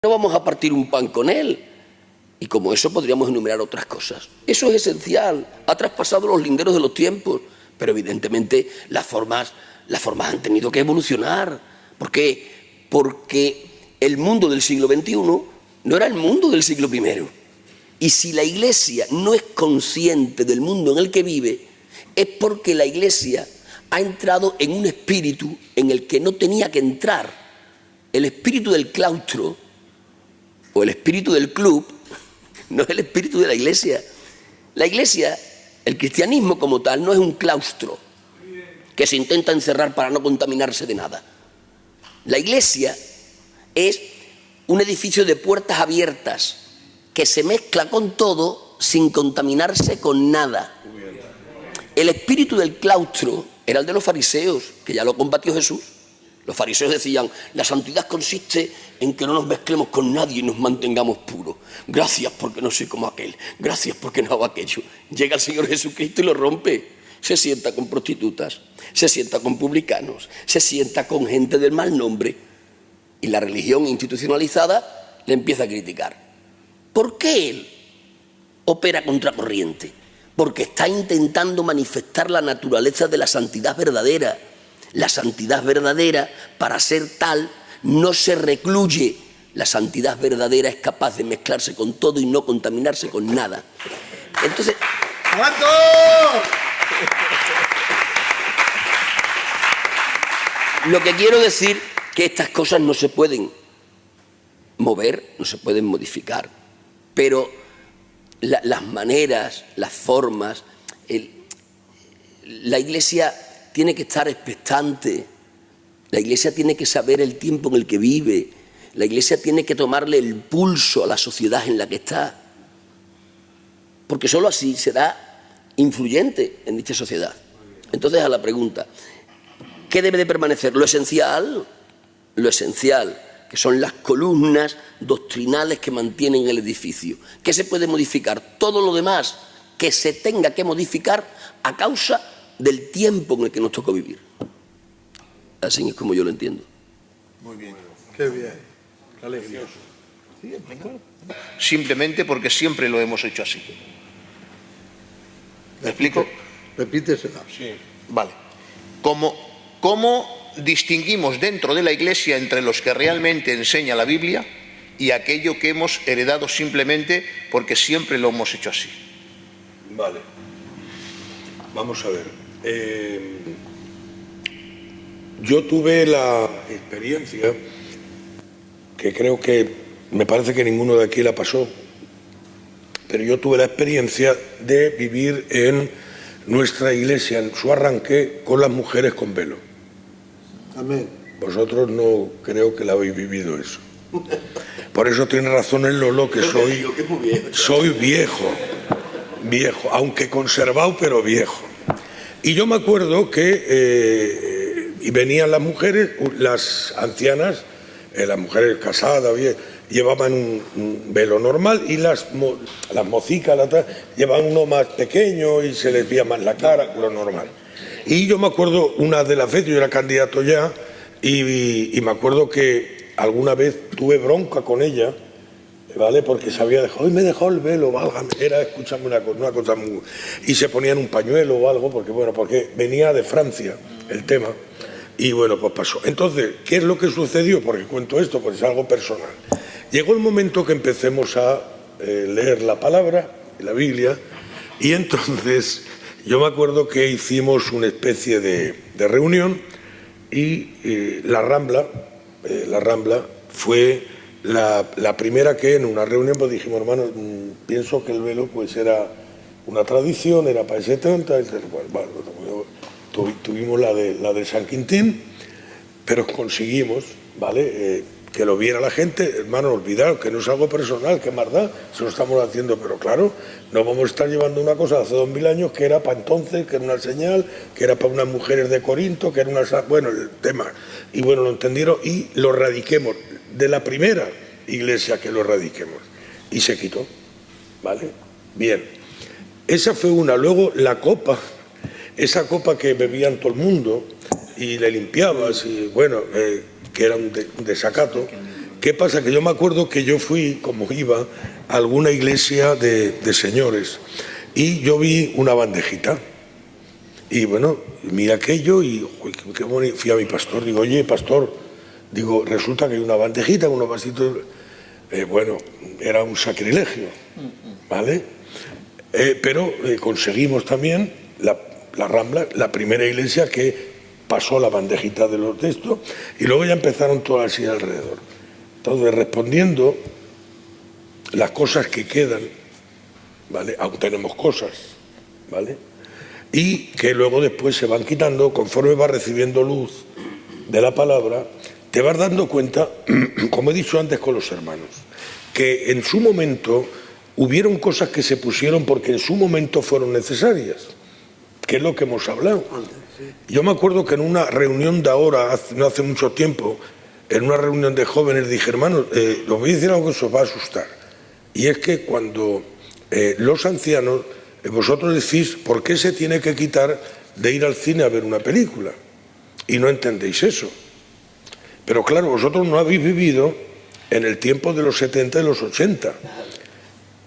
no vamos a partir un pan con él. Y como eso podríamos enumerar otras cosas. Eso es esencial, ha traspasado los linderos de los tiempos, pero evidentemente las formas han tenido que evolucionar. ¿Por qué? Porque el mundo del siglo XXI no era el mundo del siglo I. Y si la Iglesia no es consciente del mundo en el que vive, es porque la Iglesia ha entrado en un espíritu en el que no tenía que entrar. El espíritu del claustro o el espíritu del club no es el espíritu de la Iglesia. La Iglesia, el cristianismo como tal, no es un claustro que se intenta encerrar para no contaminarse de nada. La Iglesia es un edificio de puertas abiertas que se mezcla con todo sin contaminarse con nada. El espíritu del claustro era el de los fariseos, que ya lo combatió Jesús. Los fariseos decían, la santidad consiste en que no nos mezclemos con nadie y nos mantengamos puros. Gracias porque no soy como aquel, gracias porque no hago aquello. Llega el Señor Jesucristo y lo rompe. Se sienta con prostitutas, se sienta con publicanos, se sienta con gente del mal nombre. Y la religión institucionalizada le empieza a criticar. ¿Por qué él opera contracorriente? Porque está intentando manifestar la naturaleza de la santidad verdadera. La santidad verdadera, para ser tal, no se recluye. La santidad verdadera es capaz de mezclarse con todo y no contaminarse con nada. Entonces, ¡Cuánto! lo que quiero decir que estas cosas no se pueden mover, no se pueden modificar, pero las maneras, las formas, la Iglesia tiene que estar expectante, la Iglesia tiene que saber el tiempo en el que vive, la Iglesia tiene que tomarle el pulso a la sociedad en la que está, porque sólo así será influyente en dicha sociedad. Entonces, a la pregunta, ¿qué debe de permanecer? Lo esencial, que son las columnas doctrinales que mantienen el edificio. ¿Qué se puede modificar? Todo lo demás que se tenga que modificar a causa del tiempo en el que nos tocó vivir. Así es como yo lo entiendo. Muy bien. Qué bien. Qué alegría. Simplemente porque siempre lo hemos hecho así. ¿Me explico? Repítesela. Sí. Vale. ¿Cómo distinguimos dentro de la Iglesia entre los que realmente enseña la Biblia y aquello que hemos heredado simplemente porque siempre lo hemos hecho así? Vale. Vamos a ver. Yo tuve la experiencia, que creo que me parece que ninguno de aquí la pasó, pero yo tuve la experiencia de vivir en nuestra iglesia, en su arranque, con las mujeres con velo. Amén. Vosotros no creo que la habéis vivido eso. Por eso tiene razón el Lolo, que soy viejo, aunque conservado, pero viejo. Y yo me acuerdo que y venían las mujeres, las ancianas, las mujeres casadas, llevaban un velo normal y las mocicas llevaban uno más pequeño y se les veía más la cara, lo normal. Y yo me acuerdo una de las veces, yo era candidato ya, y me acuerdo que alguna vez tuve bronca con ella, ¿vale? Porque se había dejado, hoy me dejó el velo, válgame, era, escúchame una cosa muy... Y se ponían un pañuelo o algo, porque venía de Francia el tema, y bueno, pues pasó. Entonces, ¿qué es lo que sucedió? Porque cuento esto, porque es algo personal. Llegó el momento que empecemos a leer la palabra, la Biblia, y entonces yo me acuerdo que hicimos una especie de reunión y la Rambla fue la primera que en una reunión pues dijimos, hermano, pienso que el velo pues era una tradición, era para ese tanto, bueno, tuvimos la de San Quintín, pero conseguimos, ¿vale? Que lo viera la gente, hermano, olvidad que no es algo personal, que más da, eso lo estamos haciendo, pero claro, no vamos a estar llevando una cosa de hace 2000 años que era para entonces, que era una señal, que era para unas mujeres de Corinto, que era una... Bueno, el tema. Y bueno, lo entendieron y lo radiquemos, de la primera iglesia que lo radiquemos. Y se quitó, ¿vale? Bien. Esa fue una. Luego la copa, esa copa que bebían todo el mundo y le limpiabas y bueno... que era un desacato, ¿Qué pasa? Que yo me acuerdo que yo fui, como iba, a alguna iglesia de señores y yo vi una bandejita. Y bueno, mira aquello y uy, qué bonito. Fui a mi pastor, digo, oye, pastor, digo, resulta que hay una bandejita con unos vasitos. Bueno, era un sacrilegio, ¿vale? Pero conseguimos también la Rambla, la primera iglesia que pasó la bandejita de los textos y luego ya empezaron todas así alrededor. Entonces, respondiendo las cosas que quedan, ¿vale? Aún tenemos cosas, ¿vale? Y que luego después se van quitando conforme vas recibiendo luz de la palabra, te vas dando cuenta, como he dicho antes con los hermanos, que en su momento hubieron cosas que se pusieron porque en su momento fueron necesarias, que es lo que hemos hablado. Yo me acuerdo que en una reunión de ahora, no hace mucho tiempo, en una reunión de jóvenes dije, hermanos, os voy a decir algo que os va a asustar, y es que cuando los ancianos, vosotros decís, ¿por qué se tiene que quitar de ir al cine a ver una película? Y no entendéis eso. Pero claro, vosotros no habéis vivido en el tiempo de los 70 y los 80.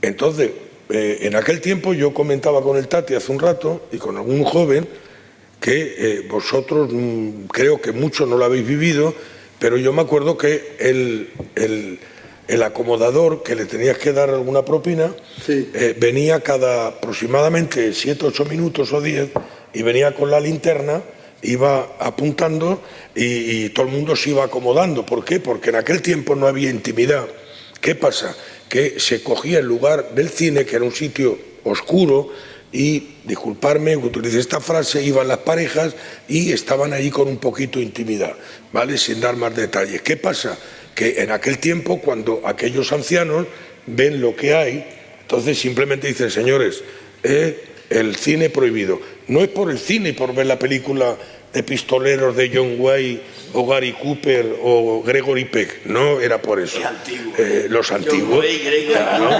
Entonces, en aquel tiempo yo comentaba con el Tati hace un rato y con algún joven que vosotros creo que muchos no lo habéis vivido, pero yo me acuerdo que el acomodador que le tenías que dar alguna propina, sí, venía cada aproximadamente 7, 8 minutos o 10 y venía con la linterna, iba apuntando y todo el mundo se iba acomodando. ¿Por qué? Porque en aquel tiempo no había intimidad. ¿Qué pasa? Que se cogía el lugar del cine, que era un sitio oscuro, y, disculparme, utilicé esta frase, iban las parejas y estaban ahí con un poquito de intimidad, ¿vale? Sin dar más detalles. ¿Qué pasa? Que en aquel tiempo, cuando aquellos ancianos ven lo que hay, entonces simplemente dicen, señores, el cine prohibido. No es por el cine y por ver la película de pistoleros de John Wayne o Gary Cooper o Gregory Peck, no era por eso. Los antiguos. Claro,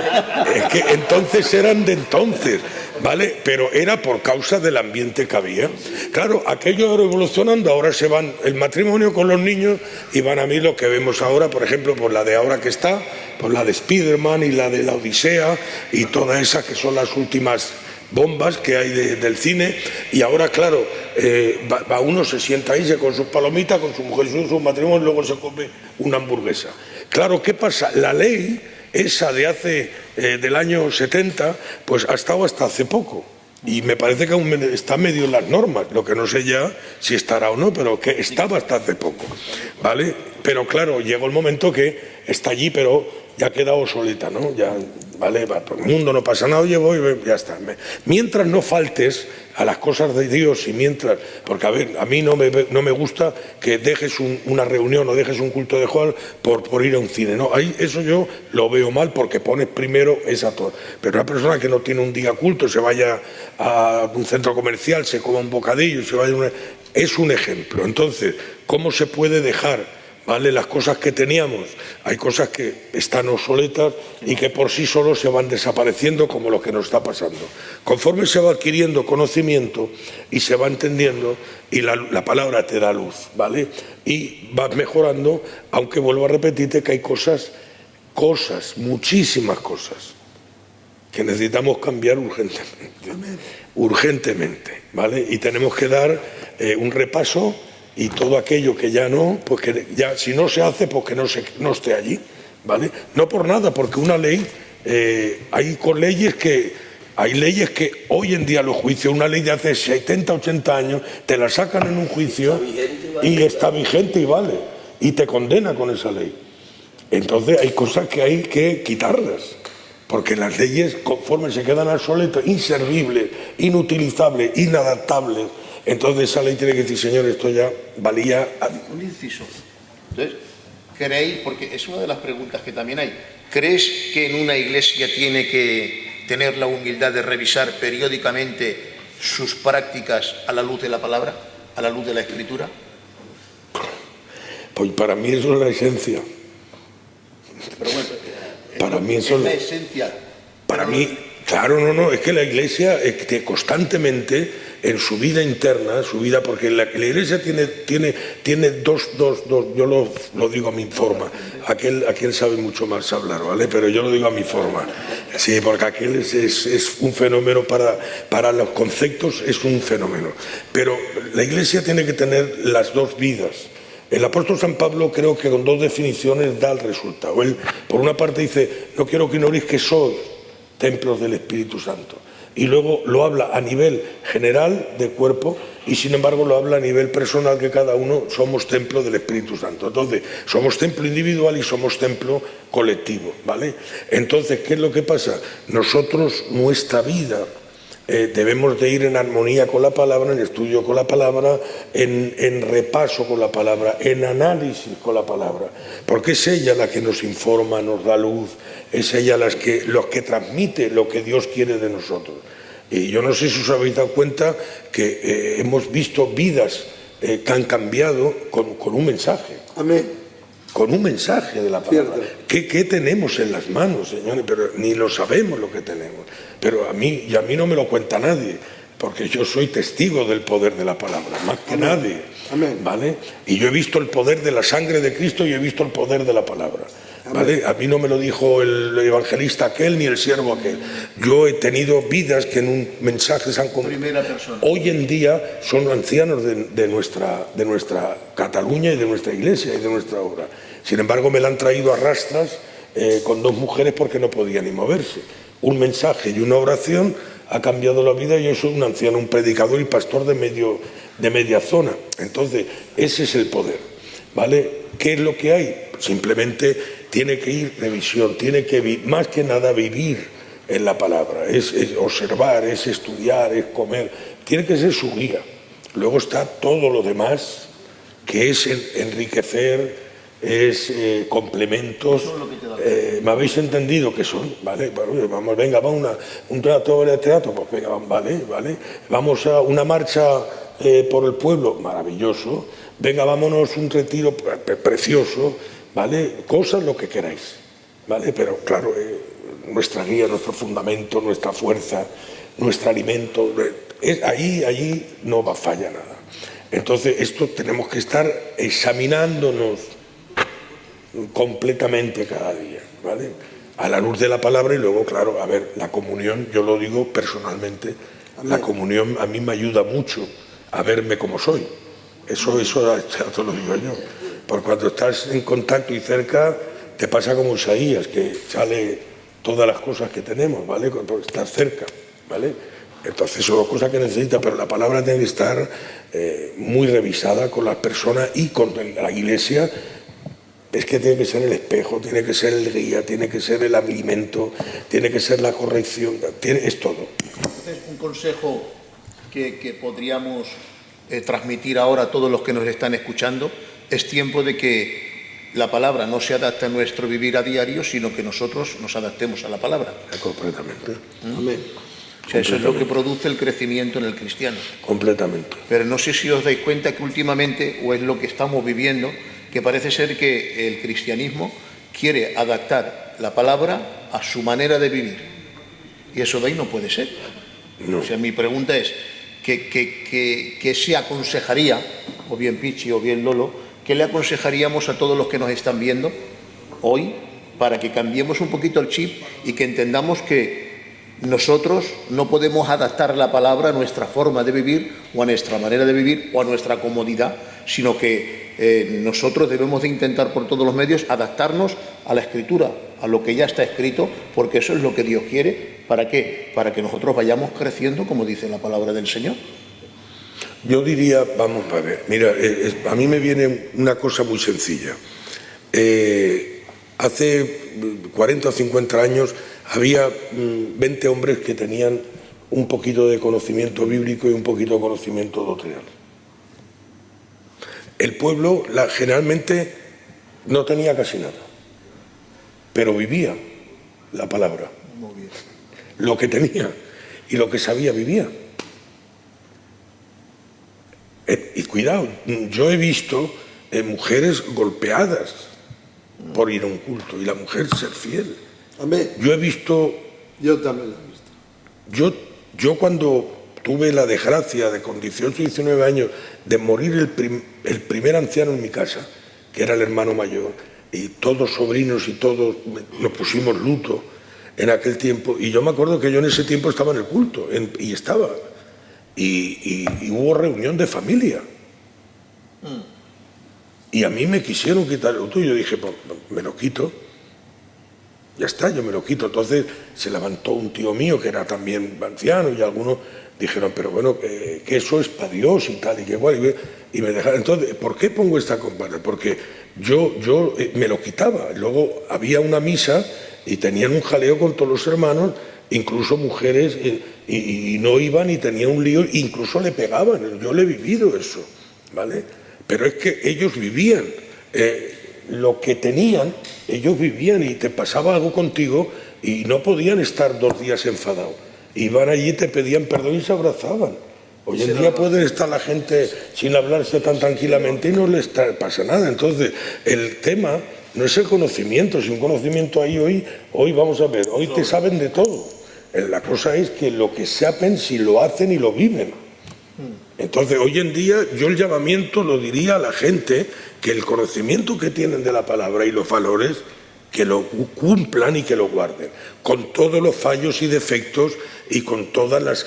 es que entonces eran de entonces, ¿vale? Pero era por causa del ambiente que había. Claro, aquello ahora evolucionando, ahora se van el matrimonio con los niños y van a mí lo que vemos ahora, por ejemplo, por la de ahora que está, por la de Spiderman y la de la Odisea y todas esas que son las últimas bombas que hay del cine. Y ahora, claro, va uno, se sienta ahí con sus palomitas, con su mujer, su matrimonio, y luego se come una hamburguesa. Claro, ¿qué pasa? La ley esa de hace del año 70, pues ha estado hasta hace poco. Y me parece que aún está medio en las normas, lo que no sé ya si estará o no, pero que estaba hasta hace poco, ¿vale? Pero claro, llegó el momento que está allí, pero ya ha quedado obsoleta, ¿no? Ya, vale, va todo el mundo, no pasa nada, oye, voy, ya está. Mientras no faltes a las cosas de Dios y mientras, porque a ver, a mí no me gusta que dejes una reunión o dejes un culto de Juan por ir a un cine, ¿no? Ahí eso yo lo veo mal porque pones primero esa todo. Pero una persona que no tiene un día culto, se vaya a un centro comercial, se coma un bocadillo, es un ejemplo. Entonces, ¿cómo se puede dejar, ¿vale? Las cosas que teníamos? Hay cosas que están obsoletas y que por sí solos se van desapareciendo, como lo que nos está pasando. Conforme se va adquiriendo conocimiento y se va entendiendo y la palabra te da luz, ¿vale? Y vas mejorando, aunque vuelvo a repetirte que hay cosas, muchísimas cosas que necesitamos cambiar urgentemente, ¿vale? Y tenemos que dar un repaso. Y todo aquello que ya no, pues que ya si no se hace, pues que no esté allí, ¿vale? No por nada, porque una ley, hay leyes que hoy en día los juicios, una ley de hace 70, 80 años, te la sacan en un juicio y está vigente y vale, y te condena con esa ley. Entonces hay cosas que hay que quitarlas, porque las leyes, conforme se quedan obsoletas, inservibles, inutilizables, inadaptables, entonces esa ley tiene que decir, señor, esto ya valía. Un inciso. Entonces, ¿creéis, porque es una de las preguntas que también hay, ¿crees que en una iglesia tiene que tener la humildad de revisar periódicamente sus prácticas a la luz de la palabra, a la luz de la Escritura? Pues para mí eso es la esencia. Pero bueno, para mí eso es la esencia. Para mí, Claro, no, es que la Iglesia constantemente en su vida interna, porque la Iglesia tiene dos, yo lo digo a mi forma, aquel sabe mucho más hablar, ¿vale? Pero yo lo digo a mi forma, sí, porque aquel es un fenómeno para los conceptos, es un fenómeno, pero la Iglesia tiene que tener las dos vidas. El apóstol San Pablo creo que con dos definiciones da el resultado. Él, por una parte, dice, no quiero que ignoréis que sois templos del Espíritu Santo. Y luego lo habla a nivel general de cuerpo y sin embargo lo habla a nivel personal, que cada uno somos templo del Espíritu Santo. Entonces, somos templo individual y somos templo colectivo, ¿vale? Entonces, ¿qué es lo que pasa? Nosotros, nuestra vida, debemos de ir en armonía con la palabra, en estudio con la palabra, en repaso con la palabra, en análisis con la palabra, porque es ella la que nos informa, nos da luz, es ella los que transmite lo que Dios quiere de nosotros. Y yo no sé si os habéis dado cuenta que hemos visto vidas que han cambiado con un mensaje. Amén. Con un mensaje de la palabra. ¿Qué tenemos en las manos, señores? Pero ni lo sabemos lo que tenemos. Pero a mí no me lo cuenta nadie, porque yo soy testigo del poder de la palabra, más que nadie. Amén. ¿Vale? Y yo he visto el poder de la sangre de Cristo y he visto el poder de la palabra. ¿Vale? A mí no me lo dijo el evangelista aquel ni el siervo aquel. Yo he tenido vidas que en un mensaje se han Primera persona. Hoy en día son ancianos de nuestra Cataluña y de nuestra iglesia y de nuestra obra. Sin embargo, me la han traído a rastras con dos mujeres porque no podían ni moverse. Un mensaje y una oración ha cambiado la vida. Yo soy un anciano, un predicador y pastor de media zona. Entonces, ese es el poder, ¿vale? ¿Qué es lo que hay? Simplemente tiene que ir revisión, tiene que más que nada vivir en la palabra, es observar, es estudiar, es comer, tiene que ser su guía. Luego está todo lo demás, que es enriquecer, es complementos. ¿Me habéis entendido qué son? ¿Vale? Vamos, venga, va un teatro, pues venga, vale. Vamos a una marcha por el pueblo, maravilloso. Venga, vámonos un retiro precioso, ¿vale? Cosas lo que queráis, ¿vale? Pero claro, nuestra guía, nuestro fundamento, nuestra fuerza, nuestro alimento, allí no va a fallar nada. Entonces, esto tenemos que estar examinándonos completamente cada día, ¿vale? A la luz de la palabra y luego, claro, a ver, la comunión, yo lo digo personalmente, la comunión a mí me ayuda mucho a verme como soy. Eso ya te lo digo yo. Porque cuando estás en contacto y cerca, te pasa como Isaías, que sale todas las cosas que tenemos, ¿vale? Cuando estás cerca, ¿vale? Entonces son cosas que necesitas, pero la palabra tiene que estar muy revisada con las personas y con la iglesia. Es que tiene que ser el espejo, tiene que ser el guía, tiene que ser el alimento, tiene que ser la corrección, es todo. Entonces, un consejo que podríamos transmitir ahora a todos los que nos están escuchando, es tiempo de que la palabra no se adapte a nuestro vivir a diario, sino que nosotros nos adaptemos a la palabra. Completamente. Amén. O sea, eso es lo que produce el crecimiento en el cristiano. Completamente. Pero no sé si os dais cuenta que últimamente, o es lo que estamos viviendo, que parece ser que el cristianismo quiere adaptar la palabra a su manera de vivir. Y eso de ahí no puede ser. No. O sea, mi pregunta es, ¿qué se aconsejaría, o bien Pichi o bien Lolo, qué le aconsejaríamos a todos los que nos están viendo hoy para que cambiemos un poquito el chip y que entendamos que nosotros no podemos adaptar la palabra a nuestra forma de vivir o a nuestra manera de vivir o a nuestra comodidad, sino que nosotros debemos de intentar por todos los medios adaptarnos a la Escritura, a lo que ya está escrito, porque eso es lo que Dios quiere. ¿Para qué? Para que nosotros vayamos creciendo, como dice la palabra del Señor. Yo diría, vamos a ver, mira, a mí me viene una cosa muy sencilla. Hace 40 o 50 años había 20 hombres que tenían un poquito de conocimiento bíblico y un poquito de conocimiento doctrinal. El pueblo generalmente no tenía casi nada, pero vivía la palabra. Muy bien. Lo que tenía y lo que sabía vivía. Y cuidado, yo he visto mujeres golpeadas por ir a un culto y la mujer ser fiel. Amén. Yo he visto Yo también lo he visto. yo cuando tuve la desgracia de con 18 y 19 años de morir el primer anciano en mi casa, que era el hermano mayor, y todos sobrinos y todos nos pusimos luto en aquel tiempo, y yo me acuerdo que yo en ese tiempo estaba en el culto, y hubo reunión de familia. Y a mí me quisieron quitar el luto, y yo dije, pues me lo quito. Ya está, yo me lo quito. Entonces se levantó un tío mío que era también anciano y algunos dijeron, pero bueno, que eso es para Dios y tal, y que igual, y me dejaron. Entonces, ¿por qué pongo esta comparación? Porque yo me lo quitaba. Luego había una misa y tenían un jaleo con todos los hermanos, incluso mujeres, y no iban y tenían un lío, incluso le pegaban. Yo le he vivido eso, ¿vale? Pero es que ellos vivían lo que tenían, ellos vivían, y te pasaba algo contigo y no podían estar 2 días enfadados. Iban allí, te pedían perdón y se abrazaban. Hoy en día puede estar la gente sin hablarse tan tranquilamente y no les pasa nada. Entonces, el tema no es el conocimiento. Si un conocimiento hay hoy vamos a ver, hoy te saben de todo. La cosa es que lo que saben, si lo hacen y lo viven. Entonces, hoy en día, yo el llamamiento lo diría a la gente, que el conocimiento que tienen de la palabra y los valores, que lo cumplan y que lo guarden, con todos los fallos y defectos y con todas las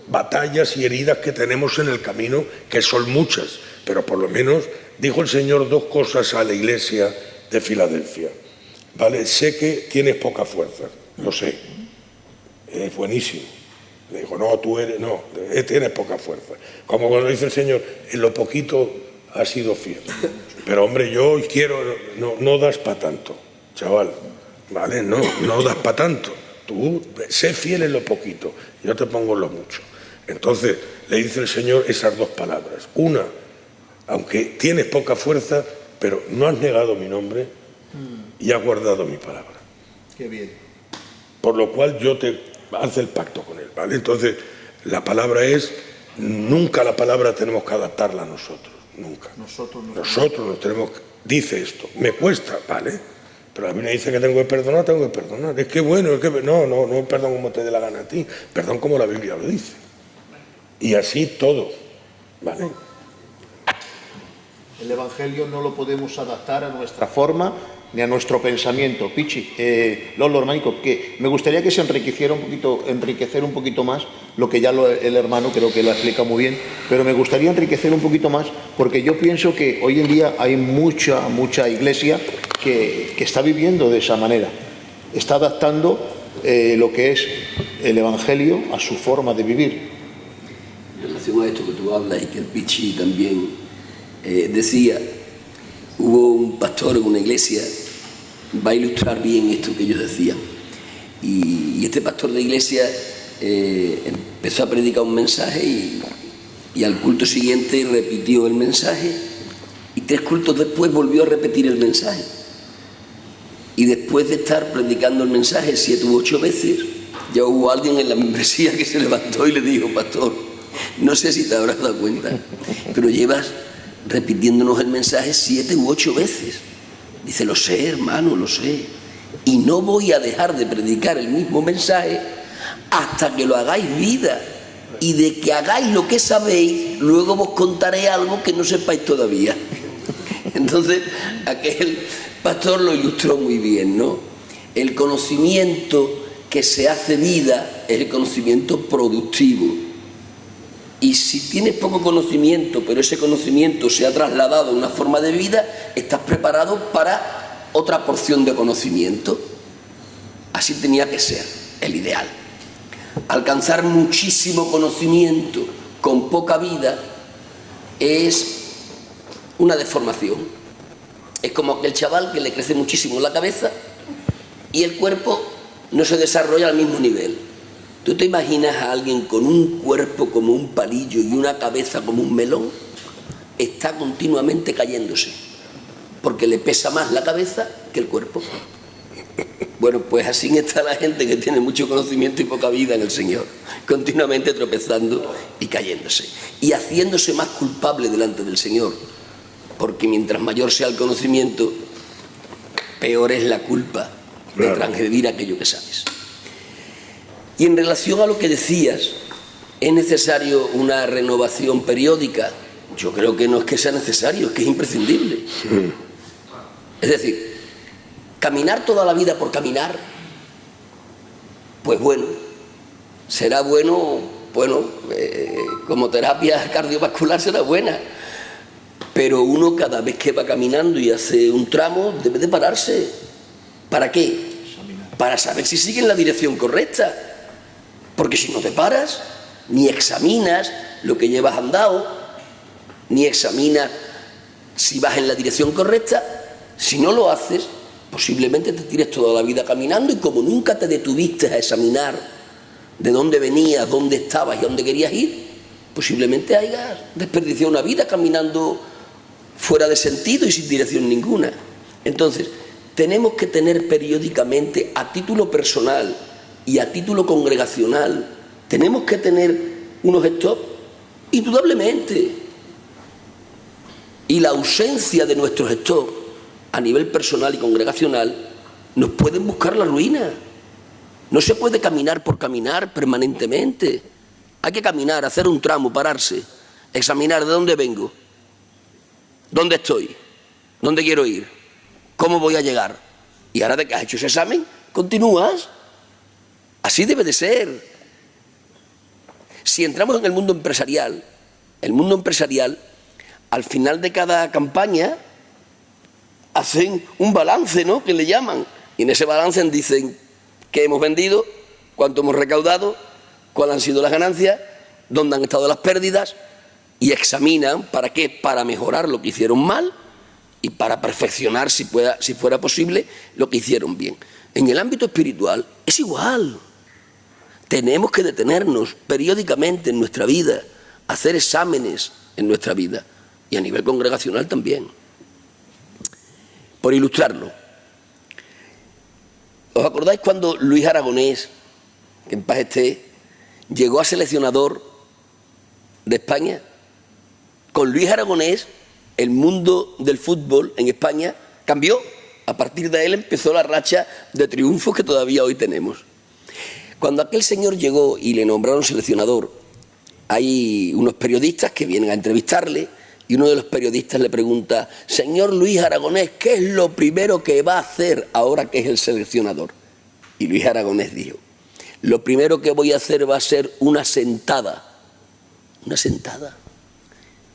batallas y heridas que tenemos en el camino, que son muchas, pero por lo menos dijo el Señor 2 cosas a la iglesia de Filadelfia. ¿Vale? Sé que tienes poca fuerza, lo sé, es buenísimo. Le dijo, no, tienes poca fuerza. Como cuando dice el Señor, en lo poquito has sido fiel. Pero hombre, yo quiero, no das para tanto, chaval, ¿vale? No das para tanto. Tú sé fiel en lo poquito, yo te pongo en lo mucho. Entonces le dice el Señor esas 2 palabras. Una, aunque tienes poca fuerza, pero no has negado mi nombre y has guardado mi palabra. Qué bien. Por lo cual yo te hace el pacto con él, ¿vale? Entonces, la palabra es, nunca la palabra tenemos que adaptarla a nosotros, nunca. Nosotros nos tenemos, dice esto, me cuesta, ¿vale? Pero la Biblia dice que tengo que perdonar, es que bueno, no perdón como te dé la gana a ti, perdón como la Biblia lo dice. Y así todo, ¿vale? El Evangelio no lo podemos adaptar a nuestra forma ni a nuestro pensamiento. Pichi, Lolo, hermanico, que me gustaría que se enriquecer un poquito más lo que ya el hermano creo que lo explica muy bien, pero me gustaría enriquecer un poquito más porque yo pienso que hoy en día hay mucha iglesia que está viviendo de esa manera, está adaptando lo que es el Evangelio a su forma de vivir. En relación a esto que tú hablas y que el Pichi también decía, hubo un pastor en una iglesia, va a ilustrar bien esto que ellos decían, y este pastor de iglesia empezó a predicar un mensaje y al culto siguiente repitió el mensaje y 3 cultos después volvió a repetir el mensaje, y después de estar predicando el mensaje 7 u 8 veces ya hubo alguien en la membresía que se levantó y le dijo, pastor, no sé si te habrás dado cuenta, pero llevas repitiéndonos el mensaje 7 u 8 veces. Dice, lo sé, hermano, lo sé. Y no voy a dejar de predicar el mismo mensaje hasta que lo hagáis vida. Y de que hagáis lo que sabéis, luego vos contaré algo que no sepáis todavía. Entonces, aquel pastor lo ilustró muy bien, ¿no? El conocimiento que se hace vida es el conocimiento productivo. Y si tienes poco conocimiento, pero ese conocimiento se ha trasladado a una forma de vida, estás preparado para otra porción de conocimiento. Así tenía que ser, el ideal. Alcanzar muchísimo conocimiento con poca vida es una deformación. Es como aquel chaval que le crece muchísimo la cabeza y el cuerpo no se desarrolla al mismo nivel. ¿Tú te imaginas a alguien con un cuerpo como un palillo y una cabeza como un melón? Está continuamente cayéndose, porque le pesa más la cabeza que el cuerpo. Bueno, pues así está la gente que tiene mucho conocimiento y poca vida en el Señor, continuamente tropezando y cayéndose, y haciéndose más culpable delante del Señor, porque mientras mayor sea el conocimiento, peor es la culpa de transgredir aquello que sabes. Y en relación a lo que decías, ¿es necesario una renovación periódica? Yo creo que no es que sea necesario, es que es imprescindible. Es decir, caminar toda la vida por caminar, pues bueno, será bueno, como terapia cardiovascular será buena, pero uno cada vez que va caminando y hace un tramo debe de pararse. ¿Para qué? Para saber si sigue en la dirección correcta, porque si no te paras, ni examinas lo que llevas andado, ni examinas si vas en la dirección correcta. Si no lo haces, posiblemente te tires toda la vida caminando y como nunca te detuviste a examinar de dónde venías, dónde estabas y a dónde querías ir, posiblemente hayas desperdiciado una vida caminando fuera de sentido y sin dirección ninguna. Entonces, tenemos que tener periódicamente, a título personal y a título congregacional, tenemos que tener unos stops, indudablemente. Y la ausencia de nuestros stops a nivel personal y congregacional nos pueden buscar la ruina. No se puede caminar por caminar permanentemente. Hay que caminar, hacer un tramo, pararse, examinar de dónde vengo, dónde estoy, dónde quiero ir, cómo voy a llegar. Y ahora de que has hecho ese examen, continúas. Así debe de ser. Si entramos en el mundo empresarial, al final de cada campaña hacen un balance, ¿no?, que le llaman. Y en ese balance dicen qué hemos vendido, cuánto hemos recaudado, cuáles han sido las ganancias, dónde han estado las pérdidas, y examinan para qué, para mejorar lo que hicieron mal y para perfeccionar, si fuera posible, lo que hicieron bien. En el ámbito espiritual es igual. Tenemos que detenernos periódicamente en nuestra vida, hacer exámenes en nuestra vida y a nivel congregacional también. Por ilustrarlo, ¿os acordáis cuando Luis Aragonés, que en paz esté, llegó a seleccionador de España? Con Luis Aragonés, el mundo del fútbol en España cambió. A partir de él empezó la racha de triunfos que todavía hoy tenemos. Cuando aquel señor llegó y le nombraron seleccionador, hay unos periodistas que vienen a entrevistarle y uno de los periodistas le pregunta: señor Luis Aragonés, ¿qué es lo primero que va a hacer ahora que es el seleccionador? Y Luis Aragonés dijo: lo primero que voy a hacer va a ser una sentada. Una sentada.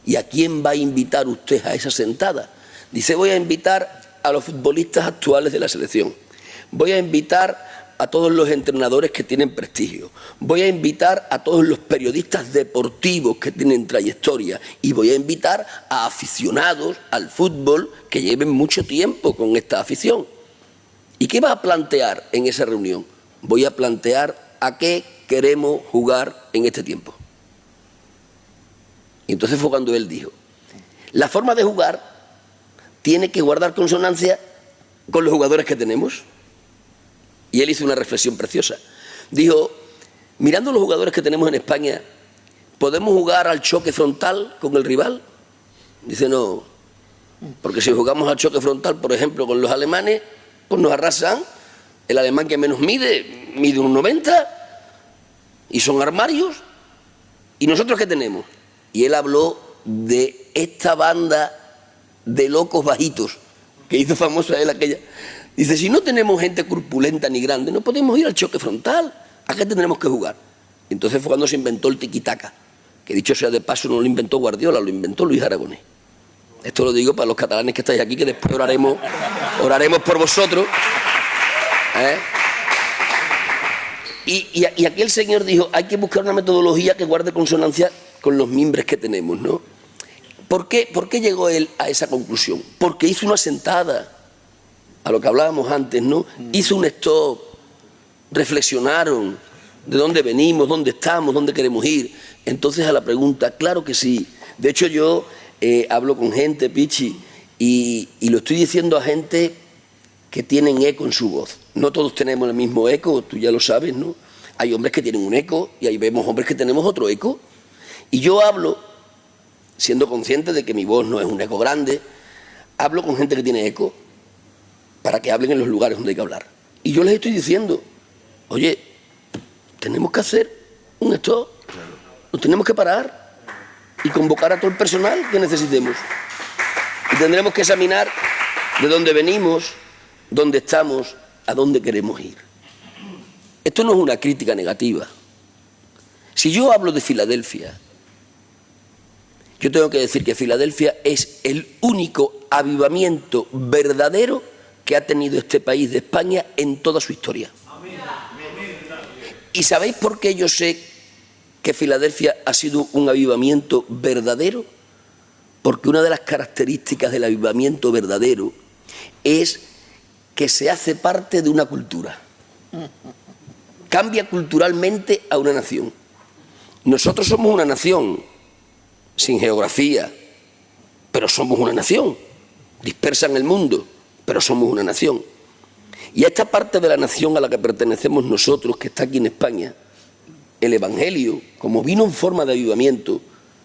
¿Y a quién va a invitar usted a esa sentada? Dice: voy a invitar a los futbolistas actuales de la selección. Voy a invitar a todos los entrenadores que tienen prestigio. Voy a invitar a todos los periodistas deportivos que tienen trayectoria. Y voy a invitar a aficionados al fútbol que lleven mucho tiempo con esta afición. ¿Y qué va a plantear en esa reunión? Voy a plantear a qué queremos jugar en este tiempo. Y entonces fue cuando él dijo: la forma de jugar tiene que guardar consonancia con los jugadores que tenemos. Y él hizo una reflexión preciosa. Dijo: mirando los jugadores que tenemos en España, ¿podemos jugar al choque frontal con el rival? Dice: no, porque si jugamos al choque frontal, por ejemplo, con los alemanes, pues nos arrasan. El alemán que menos mide 1,90 y son armarios. ¿Y nosotros qué tenemos? Y él habló de esta banda de locos bajitos que hizo famosa él aquella. Dice: si no tenemos gente corpulenta ni grande, no podemos ir al choque frontal. ¿A qué tendremos que jugar? Y entonces fue cuando se inventó el tiquitaca, que dicho sea de paso no lo inventó Guardiola, lo inventó Luis Aragonés. Esto lo digo para los catalanes que estáis aquí, que después oraremos por vosotros. Y aquí el señor dijo: hay que buscar una metodología que guarde consonancia con los mimbres que tenemos, ¿no? ¿Por qué llegó él a esa conclusión? Porque hizo una sentada, a lo que hablábamos antes, ¿no? Hizo un stop, reflexionaron de dónde venimos, dónde estamos, dónde queremos ir. Entonces, a la pregunta, claro que sí. De hecho, yo hablo con gente, Pichi, y lo estoy diciendo a gente que tienen eco en su voz. No todos tenemos el mismo eco, tú ya lo sabes, ¿no? Hay hombres que tienen un eco y ahí vemos hombres que tenemos otro eco. Y yo hablo, siendo consciente de que mi voz no es un eco grande, hablo con gente que tiene eco para que hablen en los lugares donde hay que hablar. Y yo les estoy diciendo: oye, tenemos que hacer un stop. Nos tenemos que parar y convocar a todo el personal que necesitemos. Y tendremos que examinar de dónde venimos, dónde estamos, a dónde queremos ir. Esto no es una crítica negativa. Si yo hablo de Filadelfia, yo tengo que decir que Filadelfia es el único avivamiento verdadero que ha tenido este país de España en toda su historia. ¿Y sabéis por qué yo sé que Filadelfia ha sido un avivamiento verdadero? Porque una de las características del avivamiento verdadero es que se hace parte de una cultura. Cambia culturalmente a una nación. Nosotros somos una nación sin geografía, pero somos una nación. Dispersa en el mundo, pero somos una nación. Y a esta parte de la nación a la que pertenecemos nosotros, que está aquí en España, el Evangelio, como vino en forma de avivamiento,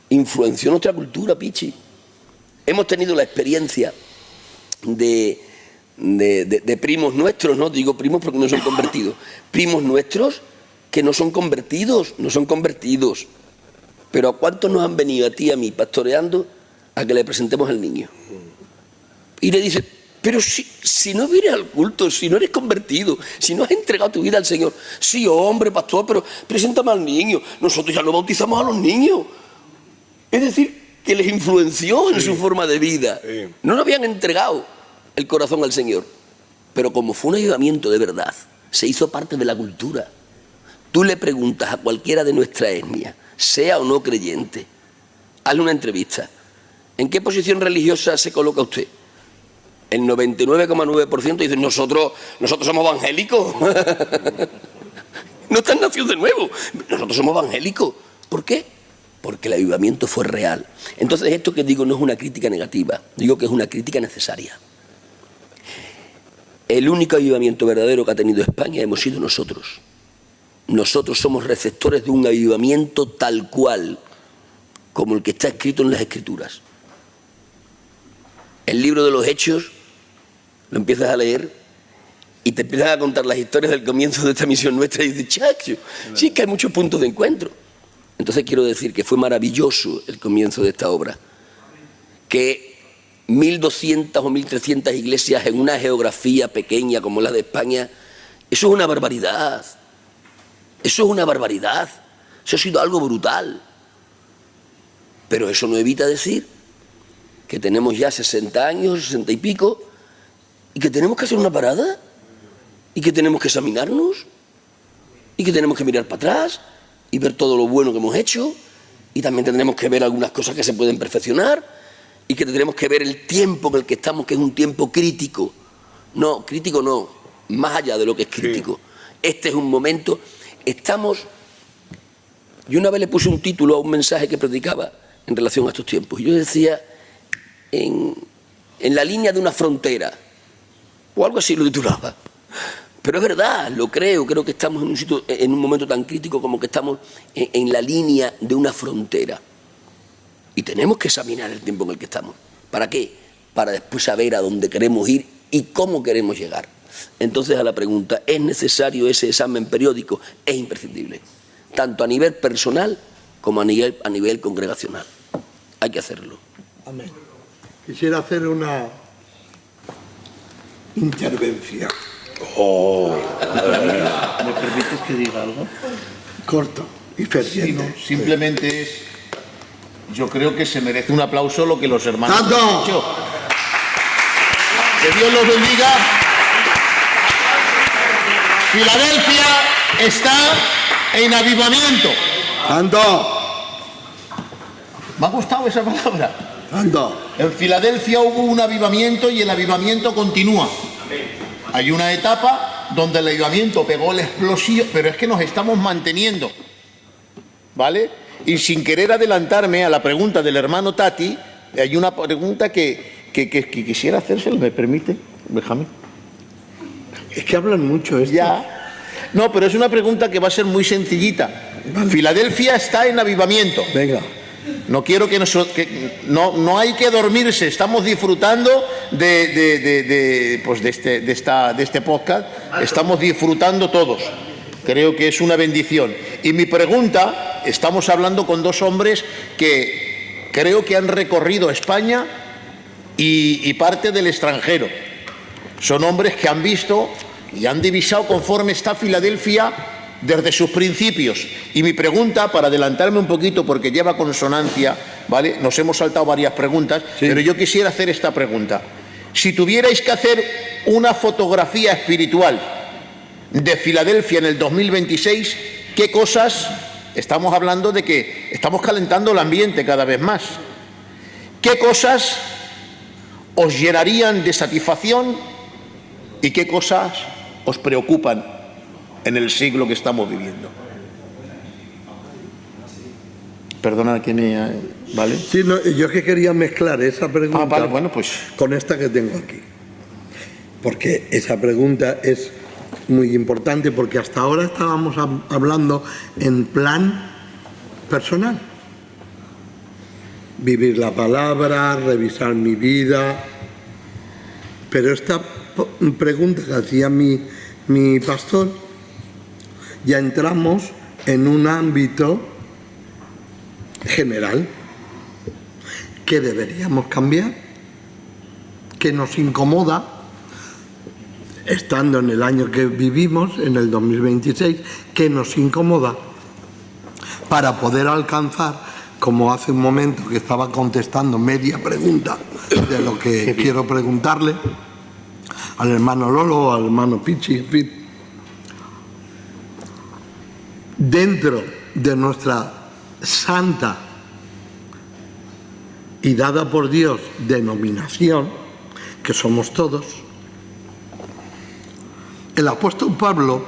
influenció nuestra cultura, Pichi. Hemos tenido la experiencia de primos nuestros, no digo primos porque no son convertidos, primos nuestros que no son convertidos, pero ¿a cuántos nos han venido a ti y a mí pastoreando a que le presentemos al niño? Y le dice, pero si no vienes al culto, si no eres convertido, si no has entregado tu vida al Señor, sí, hombre, pastor, pero preséntame al niño, nosotros ya no bautizamos a los niños. Es decir, que les influenció en su forma de vida. No le habían entregado el corazón al Señor, pero como fue un ayudamiento de verdad, se hizo parte de la cultura. Tú le preguntas a cualquiera de nuestra etnia, sea o no creyente, hazle una entrevista. ¿En qué posición religiosa se coloca usted? El 99,9% dice, nosotros somos evangélicos. No están nacidos de nuevo. Nosotros somos evangélicos. ¿Por qué? Porque el avivamiento fue real. Entonces esto que digo no es una crítica negativa, digo que es una crítica necesaria. El único avivamiento verdadero que ha tenido España hemos sido nosotros. Nosotros somos receptores de un avivamiento tal cual como el que está escrito en las Escrituras. El libro de los Hechos lo empiezas a leer y te empiezan a contar las historias del comienzo de esta misión nuestra y dices, chacho, sí que hay muchos puntos de encuentro. Entonces quiero decir que fue maravilloso el comienzo de esta obra, que 1.200 o 1.300 iglesias en una geografía pequeña como la de España, eso es una barbaridad. Eso es una barbaridad. Eso ha sido algo brutal. Pero eso no evita decir que tenemos ya 60 años, 60 y pico, y que tenemos que hacer una parada, y que tenemos que examinarnos, y que tenemos que mirar para atrás, y ver todo lo bueno que hemos hecho, y también tendremos que ver algunas cosas que se pueden perfeccionar, y que tendremos que ver el tiempo en el que estamos, que es un tiempo crítico. No, crítico no, más allá de lo que es crítico. Este es un momento, yo una vez le puse un título a un mensaje que predicaba en relación a estos tiempos, y yo decía, en la línea de una frontera, o algo así lo titulaba. Pero es verdad, lo creo que estamos en un sitio, en un momento tan crítico como que estamos en la línea de una frontera. Y tenemos que examinar el tiempo en el que estamos. ¿Para qué? Para después saber a dónde queremos ir y cómo queremos llegar. Entonces, a la pregunta, ¿es necesario ese examen periódico? Es imprescindible, tanto a nivel personal como a nivel congregacional. Hay que hacerlo. Amén. Quisiera hacer una intervención. ¿Me permites que diga algo? Corto y ferviente. Sí, no, simplemente es... Yo creo que se merece un aplauso lo que los hermanos han hecho. Que Dios los bendiga. Filadelfia está en avivamiento. ¡Ando! Me ha gustado esa palabra. ¡Ando! En Filadelfia hubo un avivamiento y el avivamiento continúa. Hay una etapa donde el avivamiento pegó la explosión, pero es que nos estamos manteniendo, ¿vale? Y sin querer adelantarme a la pregunta del hermano Tati, hay una pregunta que quisiera hacérsela, ¿me permite? Déjame. Es que hablan mucho esto. Ya. No, pero es una pregunta que va a ser muy sencillita. Vale. Filadelfia está en avivamiento. Venga. No quiero no hay que dormirse. Estamos disfrutando de este podcast. Estamos disfrutando todos. Creo que es una bendición. Y mi pregunta, estamos hablando con dos hombres que creo que han recorrido España y parte del extranjero. Son hombres que han visto y han divisado conforme está Filadelfia desde sus principios. Y mi pregunta, para adelantarme un poquito porque lleva consonancia, ¿vale? Nos hemos saltado varias preguntas, sí, pero yo quisiera hacer esta pregunta. Si tuvierais que hacer una fotografía espiritual de Filadelfia en el 2026, ¿qué cosas? Estamos hablando de que estamos calentando el ambiente cada vez más. ¿Qué cosas os llenarían de satisfacción y qué cosas os preocupan en el siglo que estamos viviendo? Perdona que me... ¿Vale? Sí, no, yo es que quería mezclar esa pregunta vale, bueno, pues, con esta que tengo aquí. Porque esa pregunta es muy importante, porque hasta ahora estábamos hablando en plan personal. Vivir la palabra, revisar mi vida. Pero esta pregunta que hacía mi pastor, ya entramos en un ámbito general. ¿Qué deberíamos cambiar? ¿Qué nos incomoda? Estando en el año que vivimos, en el 2026, ¿qué nos incomoda? Para poder alcanzar, como hace un momento que estaba contestando media pregunta de lo que quiero preguntarle, al hermano Lolo, al hermano Pichi, en fin. Dentro de nuestra santa y dada por Dios denominación, que somos todos, el apóstol Pablo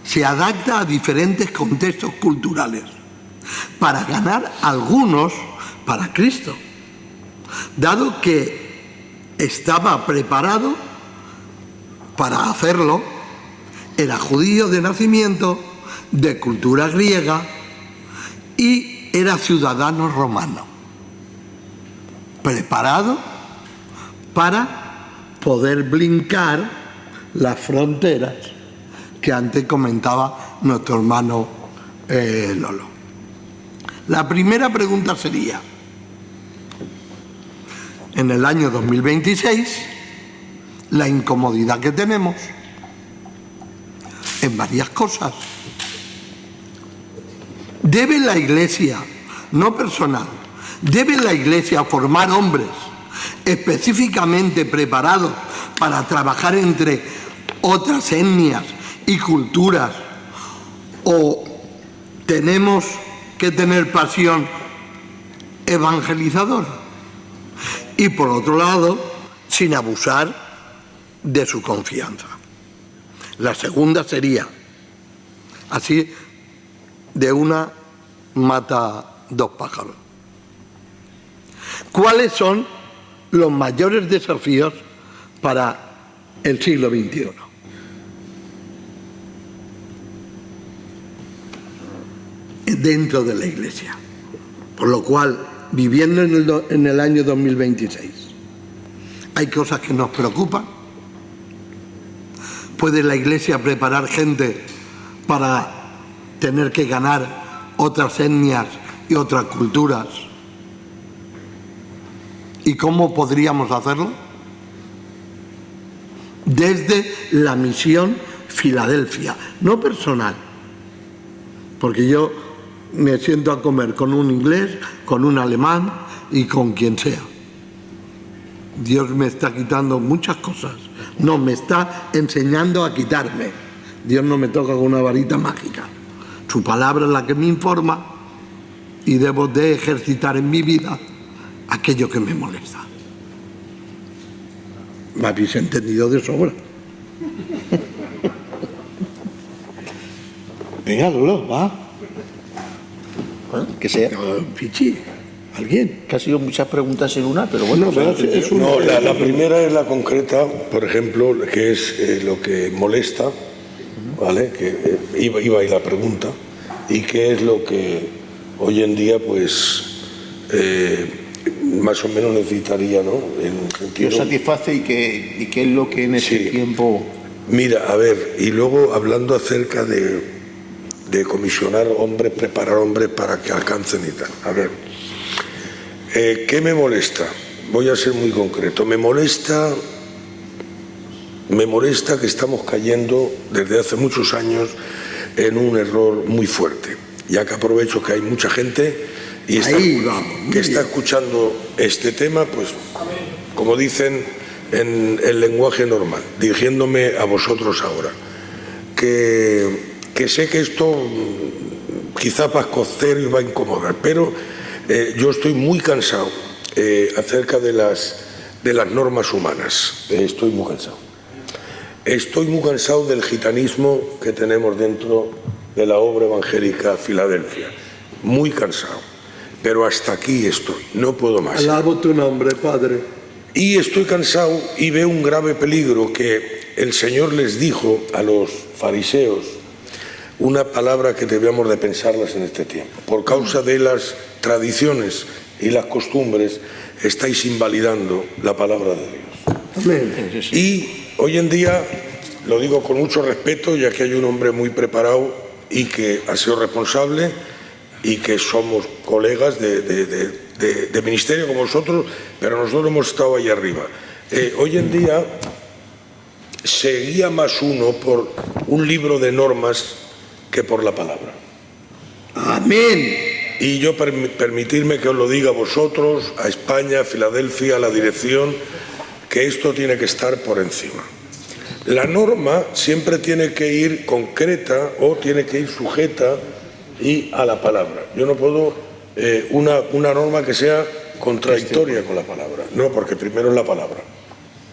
se adapta a diferentes contextos culturales para ganar algunos para Cristo, dado que estaba preparado para hacerlo. Era judío de nacimiento, de cultura griega y era ciudadano romano, preparado para poder brincar las fronteras que antes comentaba nuestro hermano Lolo. La primera pregunta sería, en el año 2026, la incomodidad que tenemos en varias cosas. ¿Debe la Iglesia, no personal, debe la Iglesia formar hombres específicamente preparados para trabajar entre otras etnias y culturas, o tenemos que tener pasión evangelizadora? Y por otro lado, sin abusar de su confianza. La segunda sería, así de una mata dos pájaros. ¿Cuáles son los mayores desafíos para el siglo XXI? Dentro de la Iglesia. Por lo cual, viviendo en el año 2026, hay cosas que nos preocupan. ¿Puede la Iglesia preparar gente para tener que ganar otras etnias y otras culturas? ¿Y cómo podríamos hacerlo? Desde la misión Filadelfia, no personal, porque yo me siento a comer con un inglés, con un alemán y con quien sea. Dios me está quitando muchas cosas, no, me está enseñando a quitarme. Dios no me toca con una varita mágica. Su palabra es la que me informa y debo de ejercitar en mi vida aquello que me molesta. Me habéis entendido de sobra. Venga, Lolo, va. Bueno, que sea. Pichi, alguien. Que ha sido muchas preguntas en una, pero bueno. No, la primera es la concreta, por ejemplo, que es lo que molesta, ¿vale? Que iba ahí la pregunta, y qué es lo que hoy en día, pues, más o menos necesitaría, ¿no? En un sentido... ¿Qué os satisface y qué es lo que en ese tiempo...? Mira, a ver, y luego hablando acerca de de comisionar hombres, preparar hombres para que alcancen y tal. A ver, ¿qué me molesta? Voy a ser muy concreto. Me molesta que estamos cayendo desde hace muchos años en un error muy fuerte, ya que aprovecho que hay mucha gente y está escuchando este tema, pues como dicen en el lenguaje normal, dirigiéndome a vosotros ahora, que sé que esto quizá va a escocer y va a incomodar, pero yo estoy muy cansado acerca de las normas humanas. Estoy muy cansado. Estoy muy cansado del gitanismo que tenemos dentro de la obra evangélica Filadelfia. Muy cansado. Pero hasta aquí estoy. No puedo más. Alabo tu nombre, Padre. Y estoy cansado y veo un grave peligro que el Señor les dijo a los fariseos, una palabra que debíamos de pensarlas en este tiempo. Por causa de las tradiciones y las costumbres, estáis invalidando la palabra de Dios. Amén. Y hoy en día, lo digo con mucho respeto, ya que hay un hombre muy preparado y que ha sido responsable y que somos colegas de ministerio como vosotros, pero nosotros hemos estado ahí arriba. Hoy en día se guía más uno por un libro de normas que por la palabra. Amén. Y yo permitirme que os lo diga a vosotros, a España, a Filadelfia, a la dirección, que esto tiene que estar por encima. La norma siempre tiene que ir concreta o tiene que ir sujeta y a la palabra. Yo no puedo una norma que sea contradictoria con la palabra, no, porque primero es la palabra,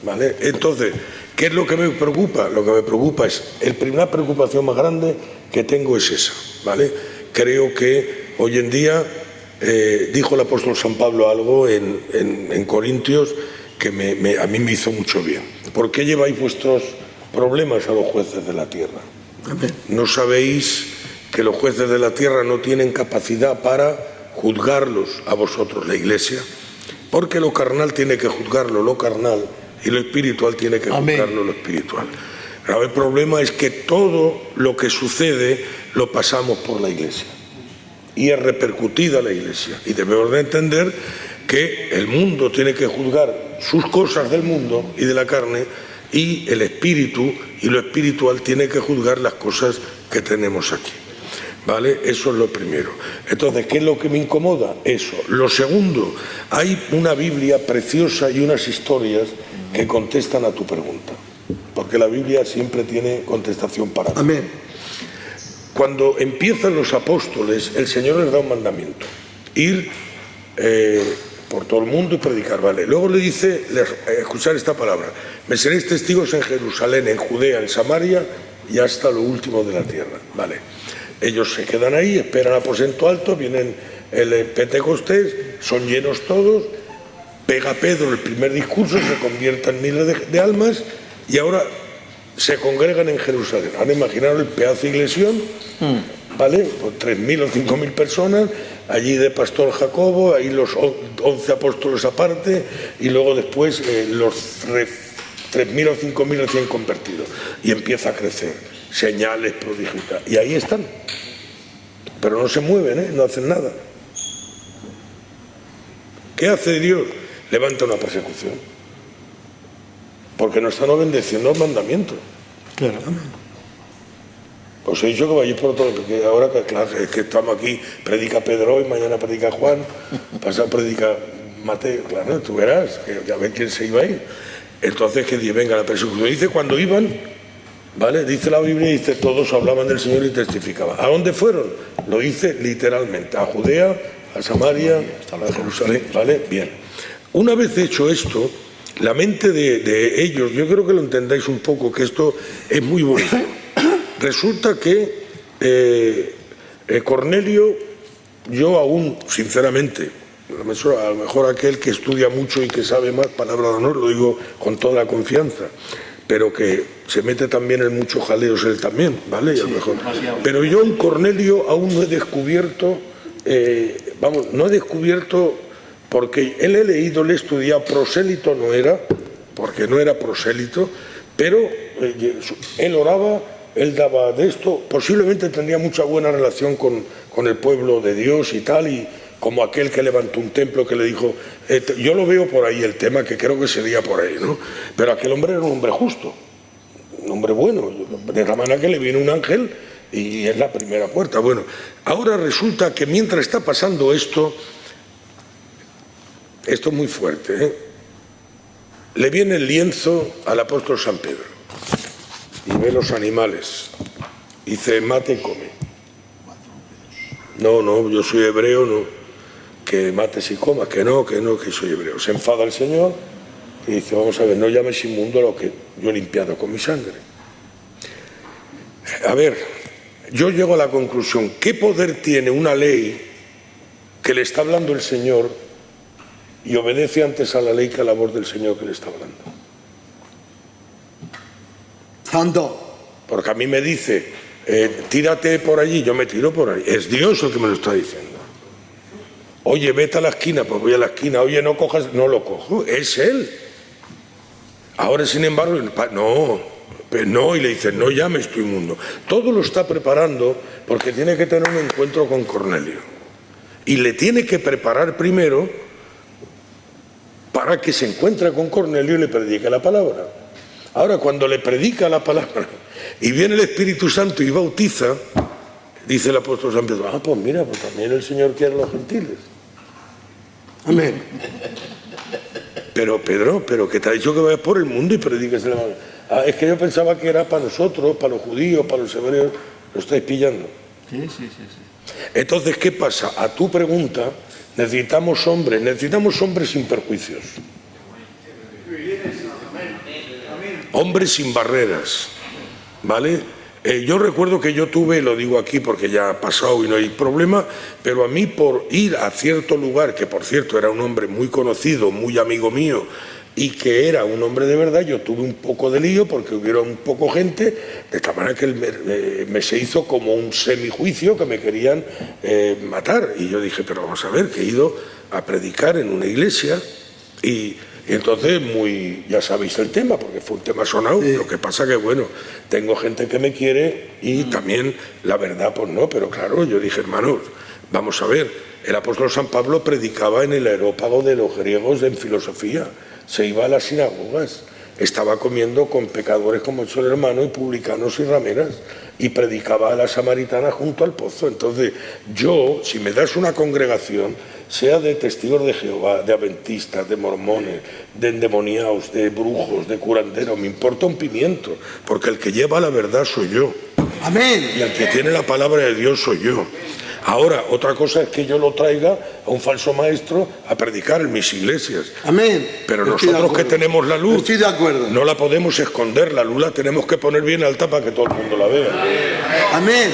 ¿vale? Entonces, ¿qué es lo que me preocupa? Lo que me preocupa es, la primera preocupación más grande que tengo es esa, ¿vale? Creo que hoy en día, dijo el apóstol San Pablo algo en Corintios que a mí me hizo mucho bien. ¿Por qué lleváis vuestros problemas a los jueces de la tierra? ¿No sabéis que los jueces de la tierra no tienen capacidad para juzgarlos a vosotros, la Iglesia? Porque lo carnal tiene que juzgarlo lo carnal y lo espiritual tiene que juzgarlo lo espiritual. El problema es que todo lo que sucede lo pasamos por la Iglesia y es repercutida la Iglesia, y debemos de entender que el mundo tiene que juzgar sus cosas del mundo y de la carne, y el espíritu y lo espiritual tiene que juzgar las cosas que tenemos aquí, ¿vale? Eso es lo primero. Entonces, ¿qué es lo que me incomoda? Eso. Lo segundo, hay una Biblia preciosa y unas historias que contestan a tu pregunta, porque la Biblia siempre tiene contestación para ti. Amén. Cuando empiezan los apóstoles, el Señor les da un mandamiento: ir por todo el mundo y predicar, ¿vale? Luego le dice, escuchar esta palabra: me seréis testigos en Jerusalén, en Judea, en Samaria y hasta lo último de la tierra, ¿vale? Ellos se quedan ahí, esperan aposento alto, vienen el Pentecostés, son llenos todos, pega Pedro el primer discurso, se convierten miles de almas y ahora se congregan en Jerusalén. Ahora imaginaros el pedazo de iglesión, ¿vale? Por 3.000 o 5.000 personas, allí de pastor Jacobo, ahí los 11 apóstoles aparte, y luego después los 3.000 o 5.000 recién convertidos. Y empieza a crecer, señales, prodigios, y ahí están. Pero no se mueven, no hacen nada. ¿Qué hace Dios? Levanta una persecución. Porque no están obedeciendo al mandamiento. Claro. Os he dicho que vayáis por todo, porque ahora claro, es que estamos aquí, predica Pedro hoy, mañana predica Juan, pasado predica Mateo, claro, tú verás, que ya ven quién se iba a ir. Entonces que venga la persecución. Dice cuando iban, ¿vale? Dice la Biblia, dice todos hablaban del Señor y testificaban. ¿A dónde fueron? Lo dice literalmente, a Judea, a Samaria, a Jerusalén, ¿vale? Bien. Una vez hecho esto, la mente de ellos, yo creo que lo entendáis un poco, que esto es muy bonito. Resulta que Cornelio, yo aún, sinceramente, a lo mejor aquel que estudia mucho y que sabe más, palabra de honor, lo digo con toda la confianza, pero que se mete también en muchos jaleos él también, ¿vale? Y a lo mejor. Pero yo en Cornelio aún no he descubierto, no he descubierto, porque él he leído, le he estudiado, prosélito no era, porque no era prosélito, pero él oraba él daba de esto, posiblemente tendría mucha buena relación con el pueblo de Dios y tal, y como aquel que levantó un templo que le dijo, yo lo veo por ahí el tema, que creo que sería por ahí, ¿no? Pero aquel hombre era un hombre justo, un hombre bueno, de la manera que le vino un ángel y es la primera puerta. Bueno, ahora resulta que mientras está pasando esto es muy fuerte, ¿eh? Le viene el lienzo al apóstol San Pedro y ve los animales, dice, mate y come. No, yo soy hebreo, no, que mates y comas, que no, que soy hebreo. Se enfada el Señor y dice, vamos a ver, no llames inmundo a lo que yo he limpiado con mi sangre. A ver, yo llego a la conclusión, ¿qué poder tiene una ley que le está hablando el Señor y obedece antes a la ley que a la voz del Señor que le está hablando? Santo. Porque a mí me dice, tírate por allí, yo me tiro por ahí. Es Dios el que me lo está diciendo. Oye, vete a la esquina, pues voy a la esquina. Oye, no cojas, no lo cojo. Es Él. Ahora, sin embargo, no, y le dice, no llames tu inmundo. Todo lo está preparando porque tiene que tener un encuentro con Cornelio. Y le tiene que preparar primero para que se encuentre con Cornelio y le predique la palabra. Ahora, cuando le predica la palabra y viene el Espíritu Santo y bautiza, dice el apóstol San Pedro, pues mira, pues también el Señor quiere a los gentiles. Amén. Pero Pedro, que te ha dicho que vayas por el mundo y prediques el evangelio. Es que yo pensaba que era para nosotros, para los judíos, para los hebreos. Lo estáis pillando. Sí. Entonces, ¿qué pasa? A tu pregunta, necesitamos hombres sin perjuicios. Hombres sin barreras, ¿vale? Yo recuerdo que yo tuve, lo digo aquí porque ya ha pasado y no hay problema, pero a mí por ir a cierto lugar, que por cierto era un hombre muy conocido, muy amigo mío, y que era un hombre de verdad, yo tuve un poco de lío porque hubiera un poco gente, de tal manera que me se hizo como un semijuicio que me querían matar. Y yo dije, pero vamos a ver, que he ido a predicar en una iglesia y entonces, ya sabéis el tema, porque fue un tema sonado. Sí. Lo que pasa que, bueno, tengo gente que me quiere y también la verdad, pues no, pero claro, yo dije, hermanos, vamos a ver, el apóstol San Pablo predicaba en el areópago de los griegos en filosofía, se iba a las sinagogas, estaba comiendo con pecadores como el hermano y publicanos y rameras, y predicaba a la samaritana junto al pozo. Entonces, yo, si me das una congregación, sea de testigos de Jehová, de adventistas, de mormones, de endemoniados, de brujos, de curanderos, me importa un pimiento, porque el que lleva la verdad soy yo. Amén. Y el que tiene la palabra de Dios soy yo. Ahora, otra cosa es que yo lo traiga a un falso maestro a predicar en mis iglesias. Amén. Pero nosotros que tenemos la luz, estoy de acuerdo, no la podemos esconder, la luz la tenemos que poner bien alta para que todo el mundo la vea. Amén.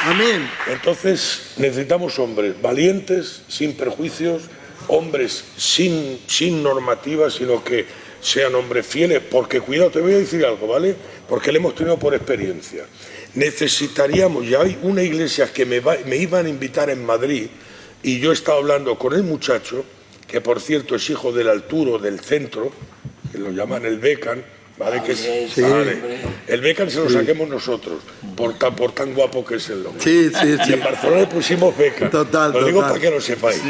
Amén. Entonces necesitamos hombres valientes, sin perjuicios, hombres sin normativas, sino que sean hombres fieles, porque cuidado, te voy a decir algo, ¿vale? Porque lo hemos tenido por experiencia. Necesitaríamos, ya hay una iglesia que me iban a invitar en Madrid y yo estaba hablando con el muchacho, que por cierto es hijo del Alturo del centro, que lo llaman el Becan, ¿vale? Vale. El Becan se lo saquemos nosotros, por tan guapo que es el hombre. Sí. Y en Barcelona le pusimos Becan. Lo digo para que lo sepáis.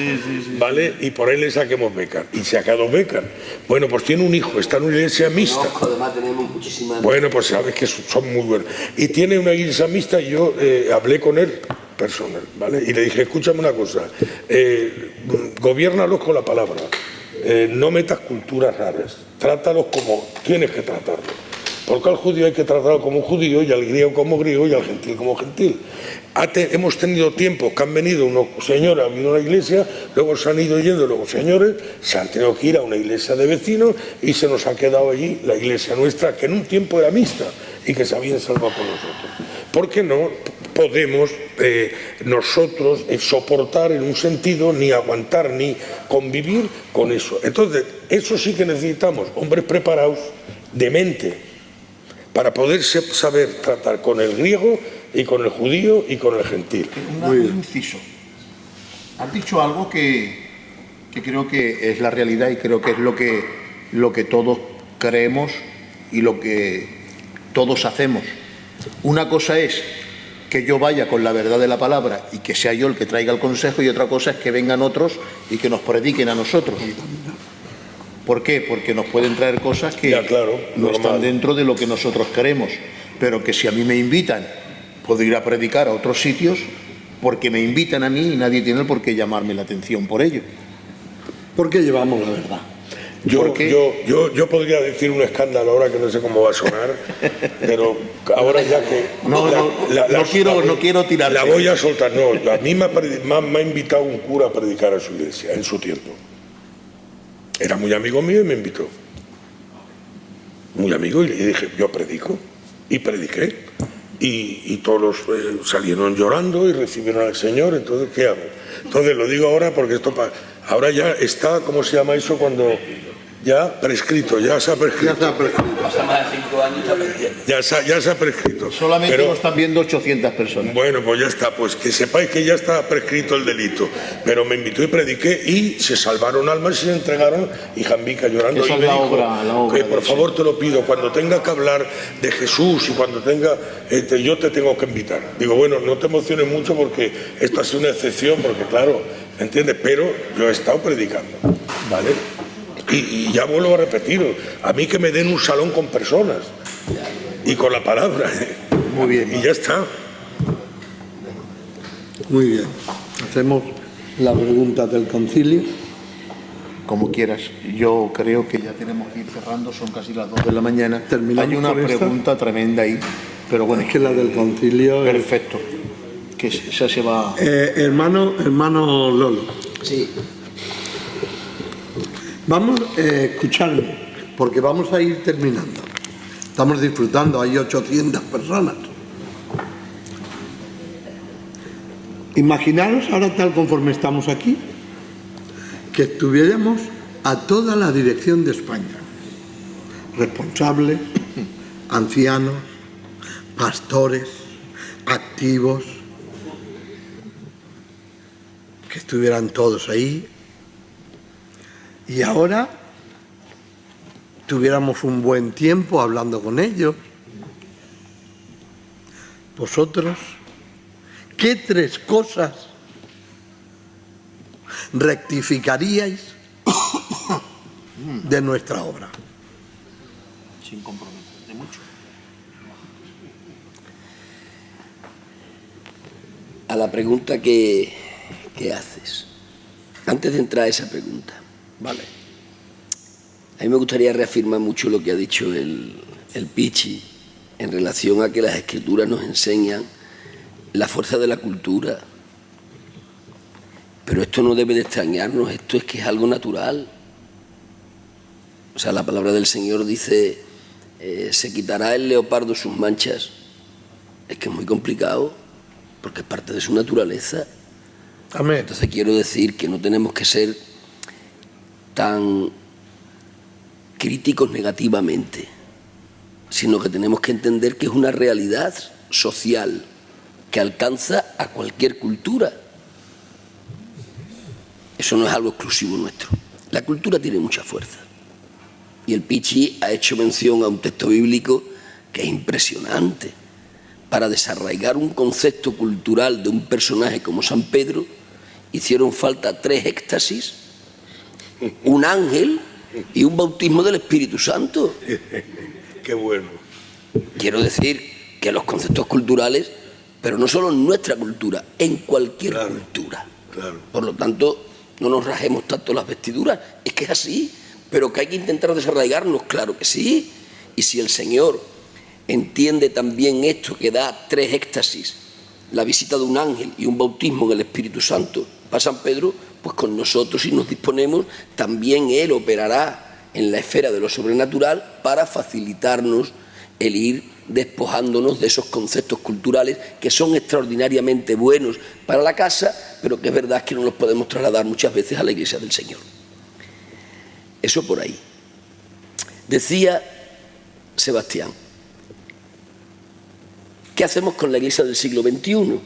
¿Vale? Y por ahí le saquemos Becan. Y se ha quedado Becan. Bueno, pues tiene un hijo, está en una iglesia mixta. Además tenemos muchísimas... Bueno, pues sabes que son muy buenos. Y tiene una iglesia mixta y yo hablé con él personal, ¿vale? Y le dije, escúchame una cosa, gobiérnalos con la palabra. No metas culturas raras, trátalos como tienes que tratarlos, porque al judío hay que tratarlo como judío y al griego como griego y al gentil como gentil. Hemos tenido tiempos que han venido unos señores, han venido a la iglesia, luego se han ido yendo los señores, se han tenido que ir a una iglesia de vecinos y se nos ha quedado allí la iglesia nuestra, que en un tiempo era mixta y que se habían salvado con nosotros. ¿Por qué no podemos nosotros soportar en un sentido, ni aguantar, ni convivir con eso? Entonces, eso sí que necesitamos, hombres preparados, de mente, para poder saber tratar con el griego y con el judío y con el gentil. Un inciso. Has dicho algo que que creo que es la realidad y creo que es lo que todos creemos y lo que todos hacemos. Una cosa es que yo vaya con la verdad de la palabra y que sea yo el que traiga el consejo, y otra cosa es que vengan otros y que nos prediquen a nosotros. ¿Por qué? Porque nos pueden traer cosas que no están dentro de lo que nosotros queremos, pero que si a mí me invitan, puedo ir a predicar a otros sitios porque me invitan a mí y nadie tiene por qué llamarme la atención por ello. Porque llevamos la verdad. Yo podría decir un escándalo ahora que no sé cómo va a sonar, pero ahora ya que... No quiero tirar. La voy a soltar, no. A mí me ha invitado un cura a predicar a su iglesia en su tiempo. Era muy amigo mío y me invitó. Muy amigo, y le dije, yo predico. Y prediqué. Y todos salieron llorando y recibieron al Señor. Entonces, ¿qué hago? Entonces lo digo ahora porque esto... Ahora ya está, ¿cómo se llama eso cuando...? Ya prescrito, ya se ha prescrito. Pasa más de 5 años. Ya se ha prescrito. Solamente lo están viendo 800 personas. Bueno, pues ya está, pues que sepáis que ya está prescrito el delito. Pero me invitó y prediqué y se salvaron almas y se entregaron, y Jambica llorando. Esa y es me la dijo obra que por favor te lo pido, cuando tenga que hablar de Jesús y cuando tenga, yo te tengo que invitar. Digo, bueno, no te emociones mucho porque esto ha sido una excepción, porque claro, ¿me entiendes? Pero yo he estado predicando, ¿vale? Y ya vuelvo a repetir, a mí que me den un salón con personas y con la palabra. Muy bien. Y ya está. Muy bien. Hacemos la pregunta del concilio. Como quieras. Yo creo que ya tenemos que ir cerrando, son casi las 2 de la mañana. ¿Terminamos Hay una con esta? pregunta tremenda ahí, pero bueno. Es que la del concilio... Perfecto. Que esa se va... hermano Lolo. Sí. Vamos a escucharme, porque vamos a ir terminando. Estamos disfrutando, hay 800 personas. Imaginaros ahora, tal conforme estamos aquí, que estuviéramos a toda la dirección de España. Responsables, ancianos, pastores, activos, que estuvieran todos ahí. Y ahora tuviéramos un buen tiempo hablando con ellos. Vosotros, ¿qué 3 cosas rectificaríais de nuestra obra? Sin comprometerte mucho. A la pregunta que haces, antes de entrar a esa pregunta, vale, a mí me gustaría reafirmar mucho lo que ha dicho el Pichi en relación a que las escrituras nos enseñan la fuerza de la cultura. Pero esto no debe de extrañarnos, esto es que es algo natural. O sea, la palabra del Señor dice, se quitará el leopardo sus manchas. Es que es muy complicado, porque es parte de su naturaleza. Amén. Entonces quiero decir que no tenemos que ser tan críticos negativamente, sino que tenemos que entender que es una realidad social que alcanza a cualquier cultura. Eso no es algo exclusivo nuestro. La cultura tiene mucha fuerza. Y el Pichi ha hecho mención a un texto bíblico que es impresionante. Para desarraigar un concepto cultural de un personaje como San Pedro, hicieron falta 3 éxtasis, un ángel y un bautismo del Espíritu Santo. Qué bueno. Quiero decir que los conceptos culturales, pero no solo en nuestra cultura, en cualquier cultura. Claro. Por lo tanto, no nos rajemos tanto las vestiduras, es que es así, pero que hay que intentar desarraigarnos, claro que sí. Y si el Señor entiende también esto, que da 3 éxtasis, la visita de un ángel y un bautismo en el Espíritu Santo para San Pedro, pues con nosotros, si nos disponemos, también Él operará en la esfera de lo sobrenatural para facilitarnos el ir despojándonos de esos conceptos culturales que son extraordinariamente buenos para la casa, pero que es verdad que no los podemos trasladar muchas veces a la Iglesia del Señor. Eso por ahí. Decía Sebastián, ¿qué hacemos con la Iglesia del siglo XXI?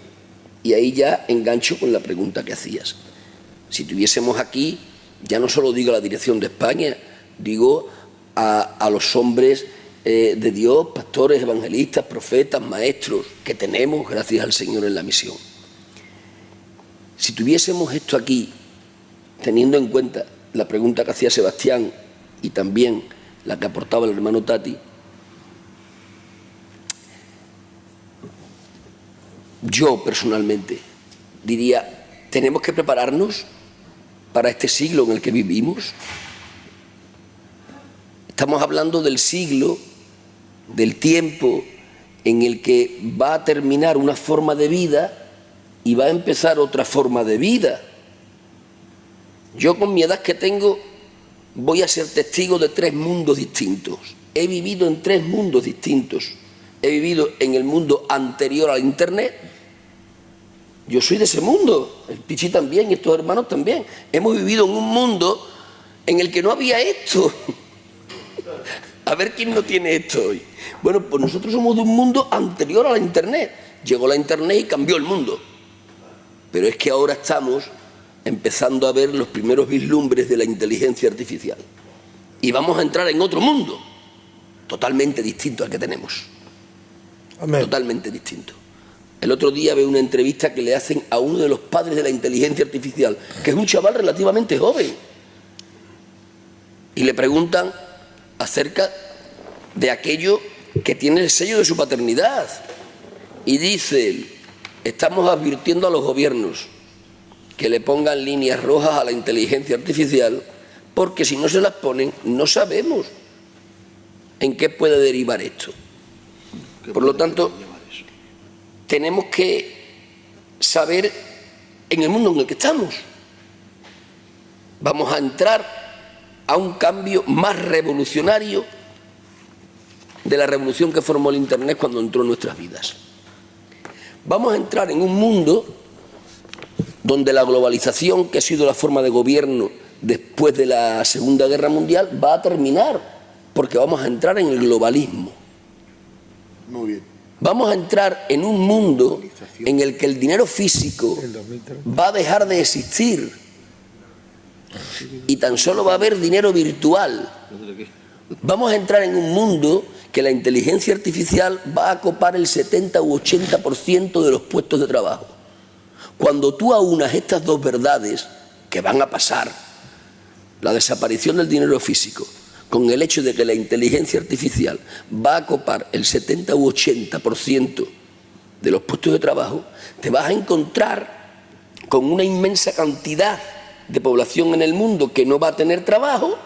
Y ahí ya engancho con la pregunta que hacías. Si tuviésemos aquí Ya no solo digo a la dirección de España, digo a los hombres de Dios, pastores, evangelistas, profetas, maestros, que tenemos, gracias al Señor, en la misión. Si tuviésemos esto aquí, teniendo en cuenta la pregunta que hacía Sebastián y también la que aportaba el hermano Tati, yo personalmente diría, tenemos que prepararnos para este siglo en el que vivimos. Estamos hablando del siglo, del tiempo en el que va a terminar una forma de vida y va a empezar otra forma de vida. Yo, con mi edad que tengo, voy a ser testigo de 3 mundos distintos. He vivido en 3 mundos distintos. He vivido en el mundo anterior al Internet. Yo soy de ese mundo, el Pichi también y estos hermanos también. Hemos vivido en un mundo en el que no había esto. A ver quién no tiene esto hoy. Bueno, pues nosotros somos de un mundo anterior a la Internet. Llegó la Internet y cambió el mundo. Pero es que ahora estamos empezando a ver los primeros vislumbres de la inteligencia artificial. Y vamos a entrar en otro mundo, totalmente distinto al que tenemos. Amén. Totalmente distinto. El otro día veo una entrevista que le hacen a uno de los padres de la inteligencia artificial, que es un chaval relativamente joven. Y le preguntan acerca de aquello que tiene el sello de su paternidad. Y dice él, estamos advirtiendo a los gobiernos que le pongan líneas rojas a la inteligencia artificial, porque si no se las ponen, no sabemos en qué puede derivar esto. Por lo tanto, tenemos que saber en el mundo en el que estamos. Vamos a entrar a un cambio más revolucionario de la revolución que formó el Internet cuando entró en nuestras vidas. Vamos a entrar en un mundo donde la globalización, que ha sido la forma de gobierno después de la Segunda Guerra Mundial, va a terminar, porque vamos a entrar en el globalismo. Muy bien. Vamos a entrar en un mundo en el que el dinero físico va a dejar de existir y tan solo va a haber dinero virtual. Vamos a entrar en un mundo que la inteligencia artificial va a copar el 70 u 80% de los puestos de trabajo. Cuando tú aunas estas dos verdades que van a pasar, la desaparición del dinero físico con el hecho de que la inteligencia artificial va a copar el 70 u 80% de los puestos de trabajo, te vas a encontrar con una inmensa cantidad de población en el mundo que no va a tener trabajo